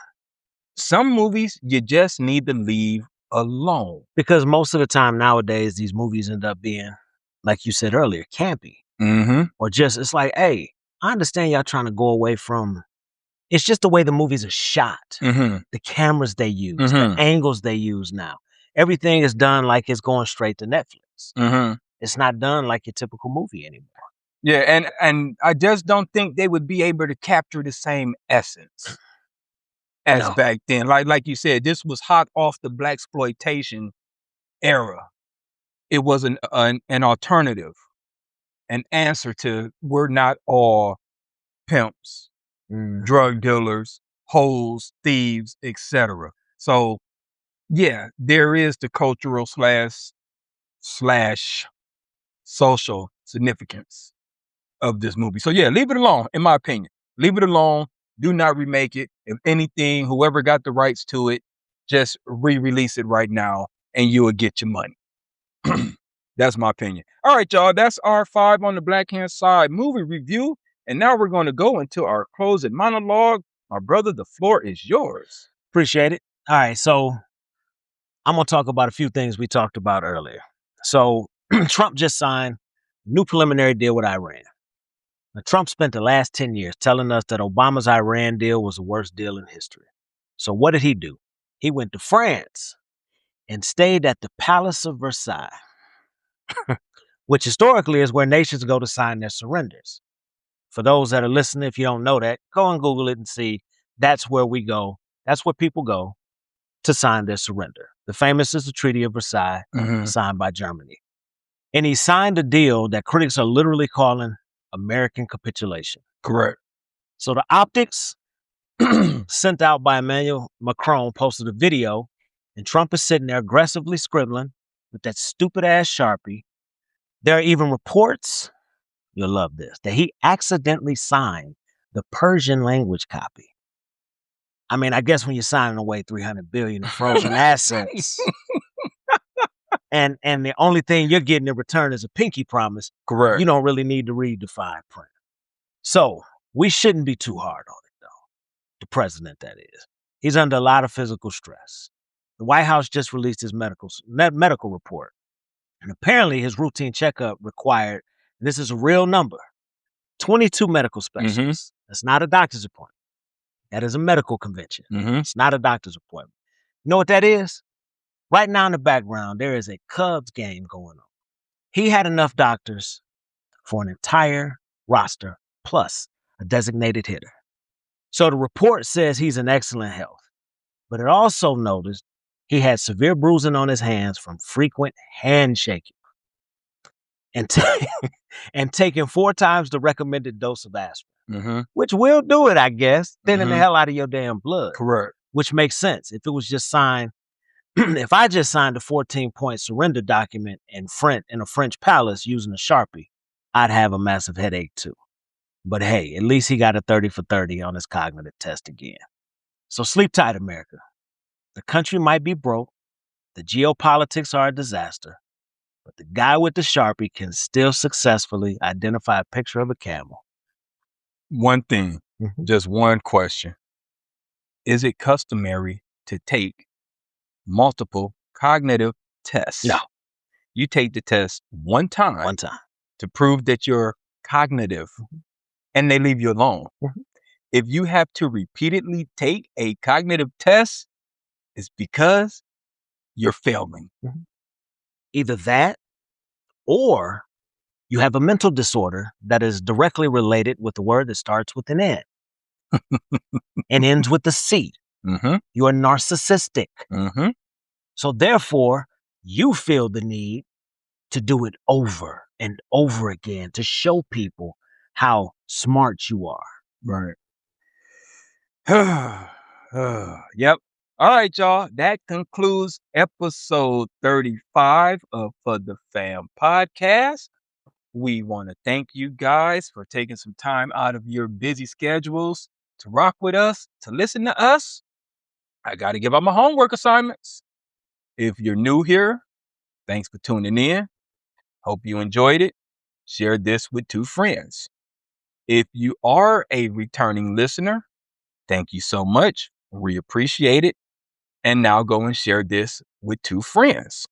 Some movies you just need to leave alone. Because most of the time nowadays, these movies end up being, like you said earlier, campy. Or just, it's like, hey, I understand y'all trying to go away from, it's just the way the movies are shot. The cameras they use, the angles they use now. Everything is done like it's going straight to Netflix. It's not done like your typical movie anymore. Yeah, and I just don't think they would be able to capture the same essence as back then. Like you said, this was hot off the blaxploitation era. It was an alternative, an answer to we're not all pimps, drug dealers, hoes, thieves, etc. So yeah, there is the cultural slash social significance of this movie. So yeah, leave it alone, in my opinion. Leave it alone. Do not remake it. If anything, whoever got the rights to it, just re-release it right now and you will get your money. That's my opinion. All right, y'all. That's our 5 on the black hand side movie review. And now we're going to go into our closing monologue. My brother, the floor is yours. Appreciate it. All right, so I'm going to talk about a few things we talked about earlier. So Trump just signed a new preliminary deal with Iran. Now, Trump spent the last 10 years telling us that Obama's Iran deal was the worst deal in history. So what did he do? He went to France and stayed at the Palace of Versailles, which historically is where nations go to sign their surrenders. For those that are listening, if you don't know that, go and Google it and see. That's where we go. That's where people go to sign their surrender. The famous is the Treaty of Versailles, signed by Germany. And he signed a deal that critics are literally calling American capitulation. Correct. So the optics sent out by Emmanuel Macron posted a video, and Trump is sitting there aggressively scribbling with that stupid ass Sharpie. There are even reports, you'll love this, that he accidentally signed the Persian language copy. I mean, I guess when you're signing away $300 billion in frozen assets, and the only thing you're getting in return is a pinky promise, Correct. You don't really need to read the fine print. So we shouldn't be too hard on it, though. The president, that is. He's under a lot of physical stress. The White House just released his medical report. And apparently his routine checkup required, this is a real number, 22 medical specialists. That's not a doctor's appointment. That is a medical convention. It's not a doctor's appointment. You know what that is? Right now in the background, there is a Cubs game going on. He had enough doctors for an entire roster plus a designated hitter. So the report says he's in excellent health, but it also noticed he had severe bruising on his hands from frequent handshaking and taking 4 times the recommended dose of aspirin, which will do it, I guess, thinning the hell out of your damn blood. Correct. Which makes sense. If it was just signed, if I just signed a 14-point surrender document in a French palace using a Sharpie, I'd have a massive headache too. But hey, at least he got a 30 for 30 on his cognitive test again. So sleep tight, America. The country might be broke. The geopolitics are a disaster. But the guy with the Sharpie can still successfully identify a picture of a camel. One thing, just one question. Is it customary to take multiple cognitive tests? No. You take the test one time to prove that you're cognitive, and they leave you alone. If you have to repeatedly take a cognitive test, it's because you're failing. Either that, or you have a mental disorder that is directly related with the word that starts with an N and ends with a C. You are narcissistic. So therefore, you feel the need to do it over and over again to show people how smart you are. Right. Yep. All right, y'all. That concludes episode 35 of For the Fam podcast. We want to thank you guys for taking some time out of your busy schedules to rock with us, to listen to us. I got to give out my homework assignments. If you're new here, thanks for tuning in. Hope you enjoyed it. Share this with 2 friends. If you are a returning listener, thank you so much. We appreciate it. And now go and share this with 2 friends.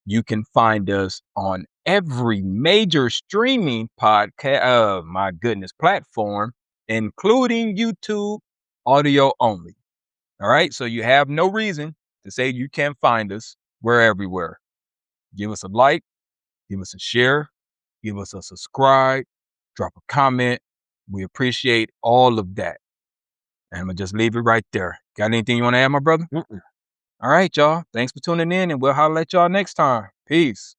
You can find us on every major streaming podcast, platform, including YouTube, audio only. All right. So you have no reason to say you can't find us. We're everywhere. Give us a like, give us a share, give us a subscribe, drop a comment. We appreciate all of that. And I'm going to just leave it right there. Got anything you want to add, my brother? All right, y'all. Thanks for tuning in, and we'll holler at y'all next time. Peace.